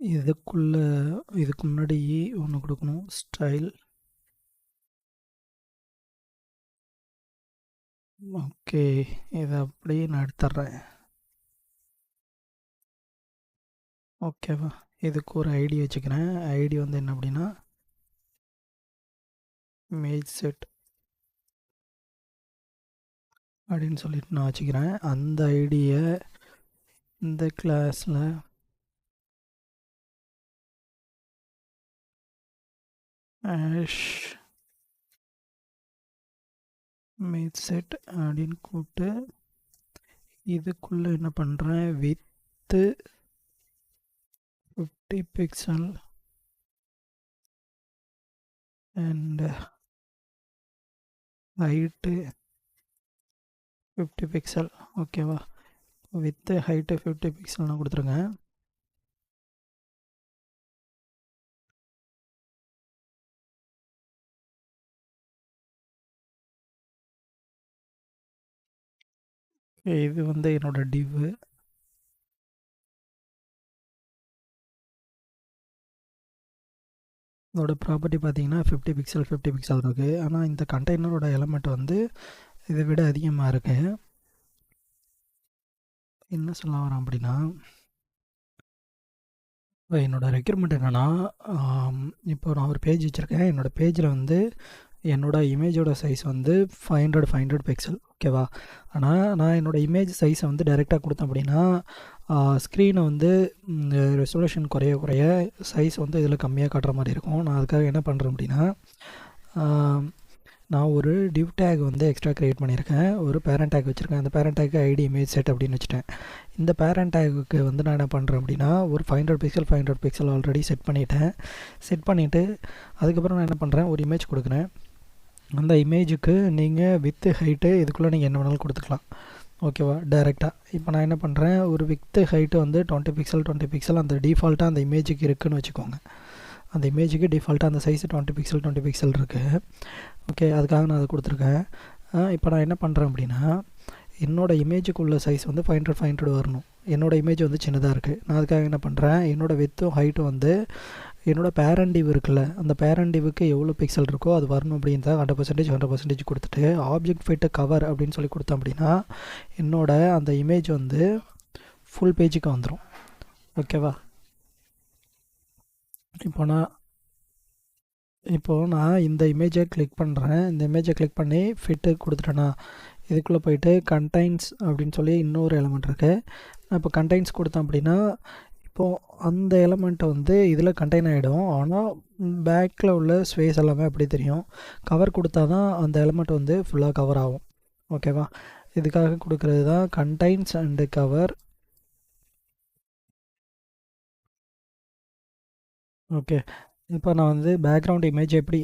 இதுக்கு முன்னாடி ஒன்று கொடுக்கணும், ஸ்டைல். ஓகே, இதை அப்படியே நான் எடுத்துட்றேன். ஓகேவா, இதுக்கு ஒரு ஐடி வச்சுக்கிறேன். ஐடி வந்து என்ன அப்படின்னா இமேஜ் செட் அப்படின்னு சொல்லிட்டு நான் வச்சுக்கிறேன். அந்த ஐடியை இந்த கிளாஸில் ஆஷ் இமேஜ் செட் அப்படின்னு கூப்பிட்டு இதுக்குள்ளே என்ன பண்ணுறேன், with 50 pixel and height 50 pixel. ஓகேவா, வித்து ஹைட்டு 50 பிக்சல்னு கொடுத்துருங்க. இது வந்து என்னோடய டிவ்வு. இதோட ப்ராப்பர்ட்டி பார்த்தீங்கன்னா 50 பிக்சல் 50 பிக்சல் இருக்குது. ஆனால் இந்த கண்டெய்னரோட எலமெண்ட் வந்து இதை விட அதிகமாக இருக்குது. என்ன சொல்ல வரேன் அப்படின்னா, என்னோடய ரெக்யூர்மெண்ட் என்னென்னா, இப்போ நான் ஒரு பேஜ் வச்சுருக்கேன். என்னோடய பேஜில் வந்து என்னோடய இமேஜோட சைஸ் வந்து 500 பிக்சல். ஓகேவா, ஆனால் நான் என்னோடய இமேஜ் சைஸை வந்து டைரெக்டாக கொடுத்தேன் அப்படின்னா ஸ்க்ரீனை வந்து ரெசல்யூஷன் குறைய சைஸ் வந்து இதில் கம்மியாக காட்டுற மாதிரி இருக்கும். நான் அதுக்காக என்ன பண்ணுறேன் அப்படின்னா, நான் ஒரு டிவ் டேக் வந்து எக்ஸ்ட்ரா க்ரியேட் பண்ணியிருக்கேன். ஒரு பேரண்ட் டேக் வச்சுருக்கேன். அந்த பேரண்ட் டேக்கு ஐடி இமேஜ் செட் அப்படின்னு வச்சுட்டேன். இந்த பேரண்ட் டேக்கு வந்து நான் என்ன பண்ணுறேன் அப்படின்னா, ஒரு 500 பிக்சல் ஆல்ரெடி செட் பண்ணிவிட்டு அதுக்கப்புறம் நான் என்ன பண்ணுறேன், ஒரு இமேஜ் கொடுக்குறேன். அந்த இமேஜுக்கு நீங்கள் வித்து ஹைட்டு இதுக்குள்ளே நீங்கள் என்ன வேணாலும் கொடுத்துக்கலாம். ஓகேவா, டைரெக்டாக. இப்போ நான் என்ன பண்ணுறேன், ஒரு வித்து ஹைட்டு வந்து 20 பிக்சல் அந்த டிஃபால்ட்டாக அந்த இமேஜுக்கு இருக்குதுன்னு வச்சுக்கோங்க. அந்த இமேஜுக்கு டிஃபால்ட்டாக அந்த சைஸு 20 பிக்சல் இருக்குது. ஓகே, அதுக்காக நான் அதை கொடுத்துருக்கேன். இப்போ நான் என்ன பண்ணுறேன் அப்படின்னா, என்னோடய இமேஜுக்கு உள்ள சைஸ் வந்து 500 வரணும். என்னோடய இமேஜ் வந்து சின்னதாக இருக்குது. நான் அதுக்காக என்ன பண்ணுறேன், என்னோடய வித்தும் ஹைட்டும் வந்து என்னோடய பேரண்ட் டிவ் இருக்குல்ல, அந்த பேரண்ட் டிவுக்கு எவ்வளோ பிக்சல் இருக்கோ அது வரணும் அப்படின்றத 100% கொடுத்துட்டு ஆப்ஜெக்ட் ஃபிட் கவர் அப்படின்னு சொல்லி கொடுத்தேன் அப்படின்னா என்னோடய அந்த இமேஜ் வந்து ஃபுல் பேஜுக்கு வந்துடும். ஓகேவா, இப்போது நான் இந்த இமேஜை கிளிக் பண்ணுறேன். இந்த இமேஜை கிளிக் பண்ணி ஃபிட்டு கொடுத்துட்டேன்னா இதுக்குள்ளே போயிட்டு கண்டைன்ஸ் அப்படின்னு சொல்லி இன்னொரு எலமெண்ட் இருக்குது. நான் இப்போ கண்டைன்ஸ் கொடுத்தேன் அப்படின்னா இப்போது அந்த எலமெண்ட்டை வந்து இதில் கண்டெயின் ஆகிடும். ஆனால் பேக்கில் உள்ள ஸ்பேஸ் எல்லாமே அப்படி தெரியும். கவர் கொடுத்தா தான் அந்த எலமெண்ட் வந்து ஃபுல்லாக கவர் ஆகும். ஓகேவா, இதுக்காக கொடுக்குறது தான் கண்டைன்ஸ் அண்டு கவர். ஓகே, இப்போ நான் வந்து பேக்ரவுண்ட் இமேஜ் எப்படி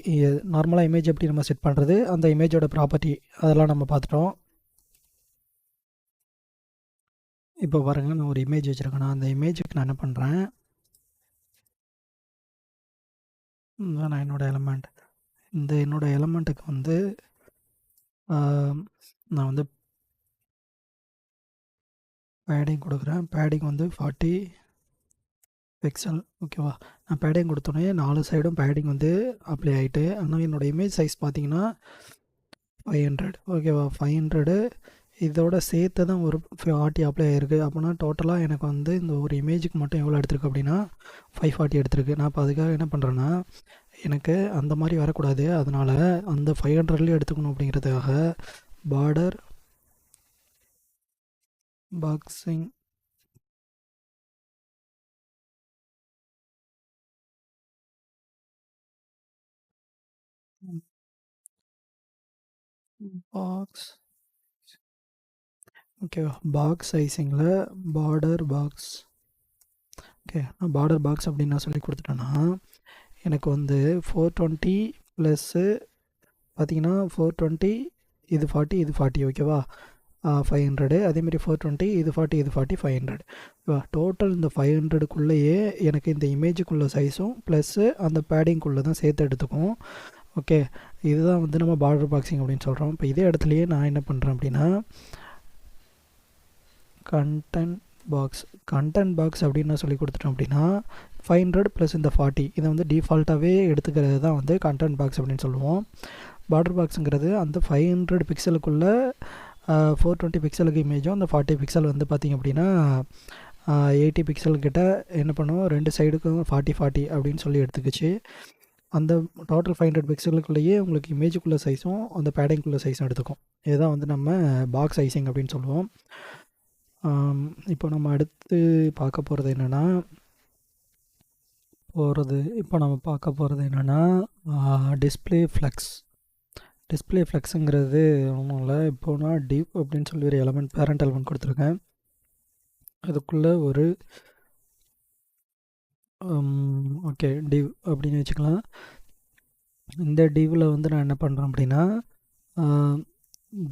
நார்மலாக இமேஜ் எப்படி நம்ம செட் பண்ணுறது, அந்த இமேஜோட ப்ராப்பர்ட்டி அதெல்லாம் நம்ம பார்த்துட்டோம். இப்போ பாருங்க, நான் ஒரு இமேஜ் வச்சுருக்கேன். அந்த இமேஜுக்கு நான் என்ன பண்ணுறேன், நான் என்னோடய எலமெண்ட் என்னோடய எலமெண்ட்டுக்கு வந்து நான் வந்து பேடிங் கொடுக்குறேன். பேடிங் வந்து 40 பிக்சல். ஓகேவா, நான் பேடிங் கொடுத்தோன்னே 4 சைடும் பேடிங் வந்து அப்ளை ஆகிட்டு. ஆனால் என்னோடய இமேஜ் சைஸ் பார்த்தீங்கன்னா 500. ஓகேவா, 500 இதோட சேர்த்து தான் ஒரு 40 அப்ளை ஆகிருக்கு. அப்படின்னா டோட்டலாக எனக்கு வந்து இந்த ஒரு இமேஜுக்கு மட்டும் எவ்வளோ எடுத்திருக்கு அப்படின்னா 540 எடுத்திருக்கு. நான் இப்போ அதுக்காக என்ன பண்ணுறேன்னா, எனக்கு அந்த மாதிரி வரக்கூடாது, அதனால் அந்த 500லேயே எடுத்துக்கணும் அப்படிங்கிறதுக்காக பார்டர் பாக்ஸிங் பாக்ஸ் ஓகேவா, பாக்ஸ் சைஸிங்கில் பார்டர் பாக்ஸ். ஓகே, நான் பார்டர் பாக்ஸ் அப்படின்னு நான் சொல்லி கொடுத்துட்டேன்னா எனக்கு வந்து 420 ப்ளஸ்ஸு பார்த்தீங்கன்னா 420 இது 40 இது 40. ஓகேவா, 500. அதேமாதிரி 420 இது 40 இது 40 500. ஓகேவா, டோட்டல் இந்த 500க்குள்ளேயே எனக்கு இந்த இமேஜுக்குள்ள சைஸும் ப்ளஸ்ஸு அந்த பேடிங்குள்ளே தான் சேர்த்து எடுத்துக்கும். ஓகே, இதுதான் வந்து நம்ம பார்டர் பாக்ஸிங் அப்படின்னு சொல்கிறோம். இப்போ இதே இடத்துலையே நான் என்ன பண்ணுறேன் அப்படின்னா, கண்டென்ட் பாக்ஸ் அப்படின்னு நான் சொல்லி கொடுத்துட்டோம் அப்படின்னா 500 ப்ளஸ் இந்த 40 இதை வந்து டிஃபால்ட்டாகவே எடுத்துக்கிறது தான் வந்து கண்டென்ட் பாக்ஸ் அப்படின்னு சொல்லுவோம். பார்டர் பாக்ஸுங்கிறது அந்த 500 பிக்சலுக்குள்ளே 420 பிக்சலுக்கு இமேஜும் அந்த 40 பிக்சல் வந்து பார்த்திங்க அப்படின்னா 80 பிக்சல் கிட்ட என்ன பண்ணும், 2 சைடுக்கும் 40 அப்படின்னு சொல்லி எடுத்துக்கிச்சு. அந்த டோட்டல் 500 பிக்சலுக்குள்ளேயே உங்களுக்கு இமேஜுக்குள்ள சைஸும் அந்த பேடிங்குள்ள சைஸும் எடுத்துக்கும். இதுதான் வந்து நம்ம பாக்ஸ் சைஸிங் அப்படின்னு சொல்லுவோம். இப்போ நம்ம அடுத்து பார்க்க போகிறது என்னென்னா டிஸ்பிளே ஃப்ளெக்ஸ். டிஸ்பிளே ஃப்ளெக்ஸுங்கிறது ஒன்றும் இல்லை. இப்போ நான் டிவ் அப்படின்னு சொல்லி ஒரு எலமெண்ட், பேரண்ட் எலமெண்ட் கொடுத்துருக்கேன். அதுக்குள்ளே ஒரு ஓகே டிவ் அப்படின்னு வச்சுக்கலாம். இந்த டிவில் வந்து நான் என்ன பண்ணுறேன் அப்படின்னா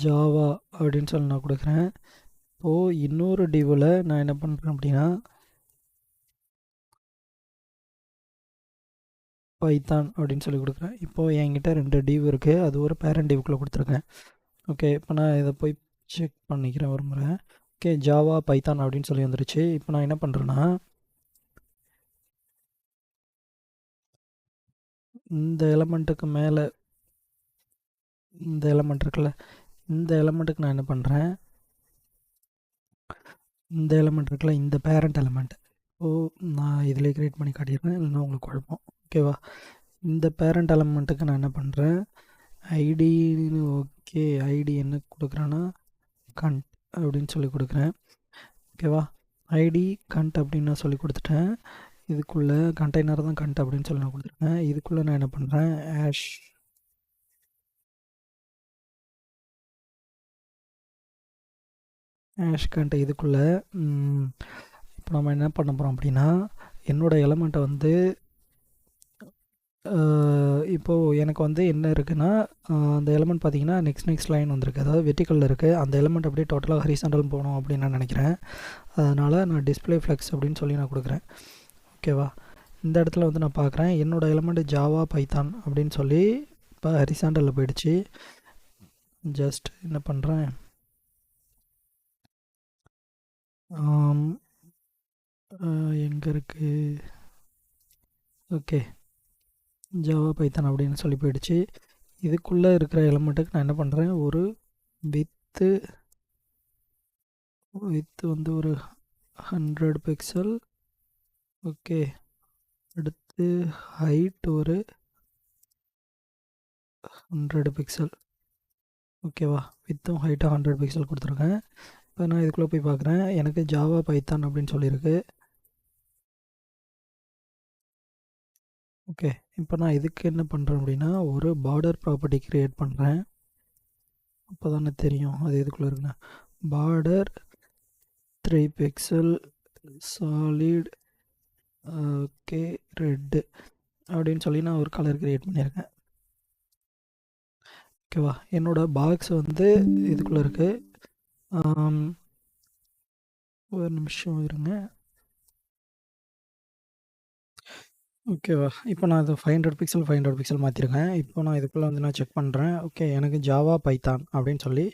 ஜாவா அப்படின்னு சொல்லி நான் கொடுக்குறேன். இப்போது இன்னொரு டிவில் நான் என்ன பண்ணுறேன் அப்படின்னா பைத்தான் அப்படின்னு சொல்லி கொடுக்குறேன். இப்போது என்கிட்ட 2 டிவ் இருக்குது. அது ஒரு பேரண்ட் டிவுக்குள்ளே கொடுத்துருக்கேன். ஓகே, இப்போ நான் இதை போய் செக் பண்ணிக்கிறேன் ஒரு முறை. ஓகே, ஜாவா பைத்தான் அப்படின்னு சொல்லி வந்துருச்சு. இப்போ நான் என்ன பண்ணுறேன்னா இந்த எலமெண்ட்டுக்கு மேலே இந்த எலமெண்ட் இருக்குல்ல, இந்த எலமெண்ட்டுக்கு நான் என்ன பண்ணுறேன், இந்த எலமெண்ட் இருக்குல்ல, இந்த பேரண்ட் எலமெண்ட், நான் இதில் க்ரியேட் பண்ணி காட்டிடுறேன், இல்லைன்னா உங்களுக்கு குழப்பம். ஓகேவா? இந்த பேரண்ட் எலமெண்ட்டுக்கு நான் என்ன பண்ணுறேன், ஐடின்னு ஓகே ஐடி என்ன கொடுக்குறேன்னா கண்ட் அப்படின்னு சொல்லி கொடுக்குறேன். ஓகேவா? ஐடி கண்ட் அப்படின்னு நான் சொல்லி கொடுத்துட்டேன். இதுக்குள்ளே கண்டெய்னர் தான் கண்ட் அப்படின்னு சொல்லி நான் கொடுத்துருக்கேன். இதுக்குள்ளே நான் என்ன பண்ணுறேன், ஹேஷ் கண்ட். இதுக்குள்ளே இப்போ நம்ம என்ன பண்ண போகிறோம் அப்படின்னா என்னோடய எலமெண்ட்டை வந்து இப்போது எனக்கு வந்து என்ன இருக்குன்னா அந்த எலமெண்ட் பார்த்திங்கன்னா நெக்ஸ்ட் லைன் வந்திருக்கு, அதாவது வெர்டிக்கலில் இருக்குது. அந்த எலமெண்ட் அப்படியே டோட்டலாக ஹரிசாண்டல் போகணும் அப்படின்னு நான் நினைக்கிறேன். அதனால் நான் டிஸ்பிளே ஃப்ளெக்ஸ் அப்படின்னு சொல்லி நான் கொடுக்குறேன். ஓகேவா? இந்த இடத்துல வந்து நான் பார்க்குறேன் என்னோடய எலமெண்ட் ஜாவா பைத்தான் அப்படின்னு சொல்லி இப்போ ஹரிசாண்டலில் போயிடுச்சு. ஜஸ்ட் என்ன பண்ணுறேன், எங்கே இருக்குது, ஓகே ஜாவா பைத்தான் அப்படின்னு சொல்லி போயிடுச்சு. இதுக்குள்ளே இருக்கிற எலமெண்ட்டுக்கு நான் என்ன பண்ணுறேன், ஒரு வித்து வந்து ஒரு 100 பிக்சல். ஓகே, அடுத்து ஹைட் ஒரு 100 பிக்சல். ஓகேவா? வித்தும் ஹைட்டாக 100 பிக்சல் கொடுத்துருக்கேன். இப்போ நான் இதுக்குள்ளே போய் பார்க்குறேன், எனக்கு ஜாவா பைத்தான் அப்படின்னு சொல்லியிருக்கு. ஓகே, இப்போ நான் இதுக்கு என்ன பண்ணுறேன் அப்படின்னா ஒரு பார்டர் ப்ராப்பர்ட்டி க்ரியேட் பண்ணுறேன். அப்போ தானே தெரியும் அது இதுக்குள்ளே இருக்குங்க. Border 3 pixel solid okay red அப்படின்னு சொல்லி நான் ஒரு கலர் க்ரியேட் பண்ணியிருக்கேன். ஓகேவா? என்னோடய பாக்ஸ் வந்து இதுக்குள்ளே இருக்குது. ஒரு நிமிஷம் இருங்க. ஓகேவா? இப்போ நான் இது 500 பிக்சல் மாற்றிருக்கேன். இப்போ நான் இதுக்குள்ளே வந்து நான் செக் பண்ணுறேன். ஓகே, எனக்கு ஜாவா பைத்தான் அப்படின்னு சொல்லி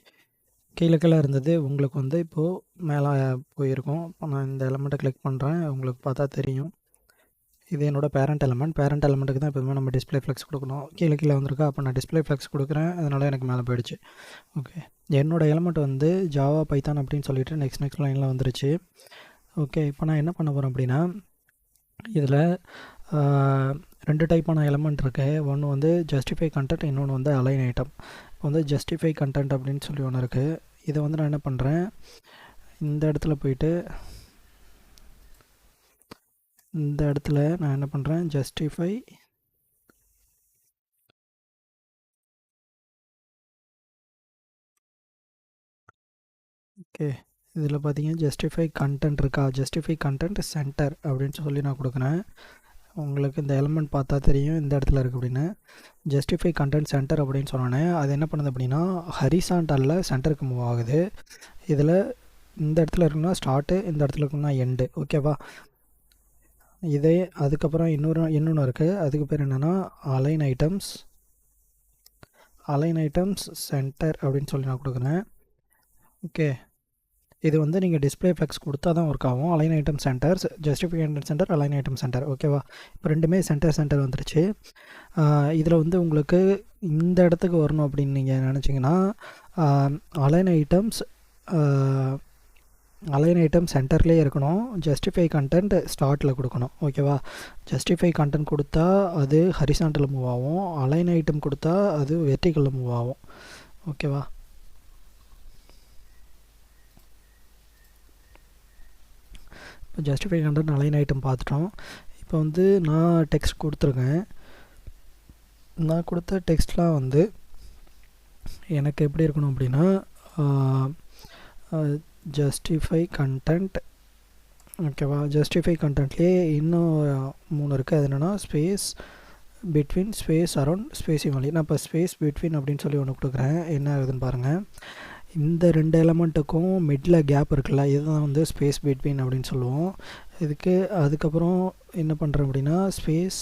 கீழே இருந்தது. உங்களுக்கு வந்து இப்போது மேலே போயிருக்கும். இப்போ நான் இந்த எலமெண்ட்டை கிளிக் பண்ணுறேன், உங்களுக்கு பார்த்தா தெரியும். இது என்னோடய பேரண்ட் எலமெண்ட்டுக்கு தான் எப்போதுமே நம்ம டிஸ்பிளே ஃப்ளெக்ஸ் கொடுக்கணும். கீழே வந்திருக்கா, அப்போ நான் டிஸ்பிளே ஃப்ளெக்ஸ் கொடுக்குறேன், அதனால் எனக்கு மேலே போயிடுச்சு. ஓகே, என்னோடய எலமெண்ட் வந்து ஜாவா பைத்தான் அப்படின்னு சொல்லிட்டு நெக்ஸ்ட் லைனில் வந்துருச்சு. ஓகே, இப்போ நான் என்ன பண்ண போகிறேன் அப்படின்னா இதில் 2 டைப்பான எலமெண்ட் இருக்குது. ஒன்று வந்து ஜஸ்டிஃபை கண்டென்ட், இன்னொன்று வந்து அலைன் ஐட்டம். இப்போ வந்து ஜஸ்டிஃபை கண்டென்ட் அப்படின்னு சொல்லி ஒன்று இருக்குது. இதை வந்து நான் என்ன பண்ணுறேன், இந்த இடத்துல போயிட்டு இந்த இடத்துல நான் என்ன பண்ணுறேன், ஜஸ்டிஃபை ஓகே, இதில் பார்த்தீங்கன்னா ஜஸ்டிஃபை கண்டென்ட் இருக்கா, ஜஸ்டிஃபை கண்டென்ட் சென்டர் அப்படின்னு சொல்லி நான் கொடுக்குறேன். உங்களுக்கு இந்த எலமெண்ட் பார்த்தா தெரியும் இந்த இடத்துல இருக்குது அப்படின்னு. ஜஸ்டிஃபை கண்டென்ட் சென்டர் அப்படின்னு சொன்னோன்னே அது என்ன பண்ணுது அப்படின்னா ஹரிசாண்டலில் சென்டருக்கு மூவ் ஆகுது. இதில் இந்த இடத்துல இருக்குன்னா ஸ்டார்ட்டு, இந்த இடத்துல இருக்குன்னா எண்டு. ஓகேவா? இதே அதுக்கப்புறம் இன்னொன்று இருக்குது. அதுக்கு பேர் என்னென்னா அலைன் ஐட்டம்ஸ் சென்டர் அப்படின்னு சொல்லி நான் கொடுக்குறேன். ஓகே, இது வந்து நீங்கள் டிஸ்பிளே ஃப்ளெக்ஸ் கொடுத்தா தான் ஒர்க் ஆகும். Align item centers, justify content center, align item center. ஓகேவா? இப்போ ரெண்டுமே சென்டர் வந்துருச்சு. இதில் வந்து உங்களுக்கு இந்த இடத்துக்கு வரணும் அப்படின்னு நீங்கள் நினச்சிங்கன்னா அலைன் ஐட்டம்ஸ் அலைன் ஐட்டம் சென்டர்லேயே இருக்கணும். ஜஸ்டிஃபை கண்டென்ட் ஸ்டார்ட்டில் கொடுக்கணும். ஓகேவா? ஜஸ்டிஃபை கண்டென்ட் கொடுத்தா அது ஹரிசாண்டலில் மூவ் ஆகும். அலைன் ஐட்டம் கொடுத்தா அது வெர்டிக்கலில் மூவ் ஆகும். ஓகேவா? இப்போ ஜஸ்டிஃபை கண்டென்ட் அலைன் ஐட்டம் பார்த்துட்டோம். இப்போ வந்து நான் டெக்ஸ்ட் கொடுத்துருக்கேன். நான் கொடுத்த டெக்ஸ்ட்லாம் வந்து எனக்கு எப்படி இருக்கணும் அப்படின்னா ஜஸ்டிஃபை கண்டென்ட். ஓகேவா? ஜஸ்டிஃபை கண்டென்ட்லேயே இன்னும் 3 இருக்குது. அது என்னென்னா space between, space around, space evenly. நான் இப்போ ஸ்பேஸ் பிட்வீன் அப்படின்னு சொல்லி ஒன்று கொடுக்குறேன். என்ன ஆகுதுன்னு பாருங்கள். இந்த 2 எலமெண்ட்டுக்கும் மிடில் கேப் இருக்குல்ல, இதுதான் வந்து ஸ்பேஸ் பிட்வீன் அப்படின்னு சொல்லுவோம். அதுக்கப்புறம் என்ன பண்ணுறேன் அப்படின்னா ஸ்பேஸ்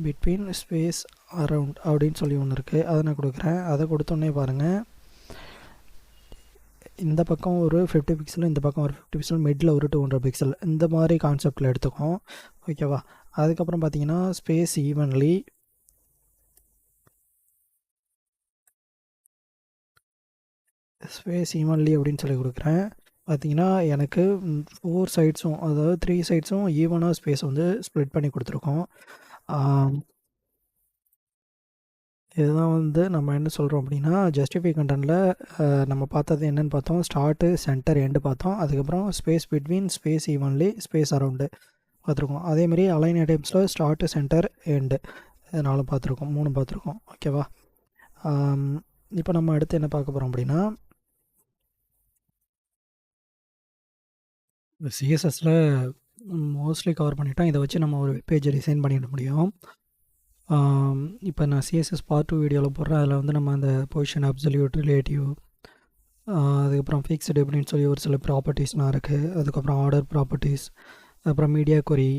பிட்வீன், ஸ்பேஸ் அரவுண்ட் அப்படின்னு சொல்லி ஒன்று இருக்குது. அதை நான் கொடுக்குறேன். அதை கொடுத்தோன்னே பாருங்கள், இந்த பக்கம் ஒரு 50 பிக்சல், இந்த பக்கம் ஒரு 50 பிக்சல், மிடில் ஒரு 200 பிக்சல், இந்த மாதிரி கான்செப்டில் எடுத்துக்கோம். ஓகேவா? அதுக்கப்புறம் பார்த்தீங்கன்னா ஸ்பேஸ் ஈவன்லி, அப்படின்னு சொல்லி கொடுக்குறேன். பார்த்தீங்கன்னா எனக்கு 4 சைட்ஸும், அதாவது 3 சைட்ஸும் ஈவனாக ஸ்பேஸ் வந்து ஸ்ப்ளிட் பண்ணி கொடுத்துருக்கோம். இதுதான் வந்து நம்ம என்ன சொல்கிறோம் அப்படின்னா ஜஸ்டிஃபை கண்டென்ட்டில் நம்ம பார்த்தது என்னென்னு பார்த்தோம். ஸ்டார்ட்டு, சென்டர், எண்டு பார்த்தோம். அதுக்கப்புறம் space between, space evenly, space around பார்த்துருக்கோம். அதேமாதிரி அலைன் ஐட்டம்ஸில் ஸ்டார்ட்டு, சென்டர், எண்டு 4 பார்த்துருக்கோம், 3 பார்த்துருக்கோம். ஓகேவா? இப்போ நம்ம அடுத்து என்ன பார்க்க போகிறோம் அப்படின்னா சிஎஸ்எஸில் மோஸ்ட்லி கவர் பண்ணிட்டோம். இதை வச்சு நம்ம ஒரு வெப்பேஜை டிசைன் பண்ணிட முடியும். இப்போ நான் சிஎஸ்எஸ் பார்ட் 2 வீடியோவில் போடுறேன். அதில் வந்து நம்ம அந்த பொசிஷன், அப்சல்யூட், ரிலேட்டிவ், அதுக்கப்புறம் ஃபிக்ஸ்டு அப்படின்னு சொல்லி ஒரு சில ப்ராப்பர்ட்டிஸ்லாம் இருக்குது. அதுக்கப்புறம் ஆர்டர் ப்ராப்பர்ட்டிஸ், அப்புறம் மீடியா கொரி,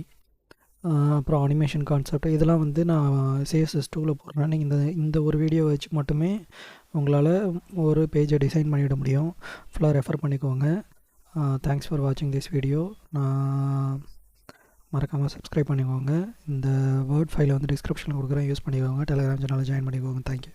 அப்புறம் அனிமேஷன் கான்செப்ட், இதெல்லாம் வந்து நான் சிஎஸ்எஸ் 2வில் போடுறேன். நீங்கள் இந்த ஒரு வீடியோ வச்சு மட்டுமே உங்களால் ஒரு பேஜை டிசைன் பண்ணிவிட முடியும். ஃபுல்லாக ரெஃபர் பண்ணிக்கோங்க. தேங்க்ஸ் ஃபார் வாட்சிங் திஸ் வீடியோ. நான் மறக்காமல் சப்ஸ்கிரைப் பண்ணிக்கோங்க. இந்த வேர்ட் ஃபைலை வந்து டிஸ்கிரிப்ஷனில் கொடுக்குறேன், யூஸ் பண்ணிக்கோங்க. டெலிகிராம் சேனலில் ஜாயின் பண்ணிக்கோங்க. தேங்க்யூ.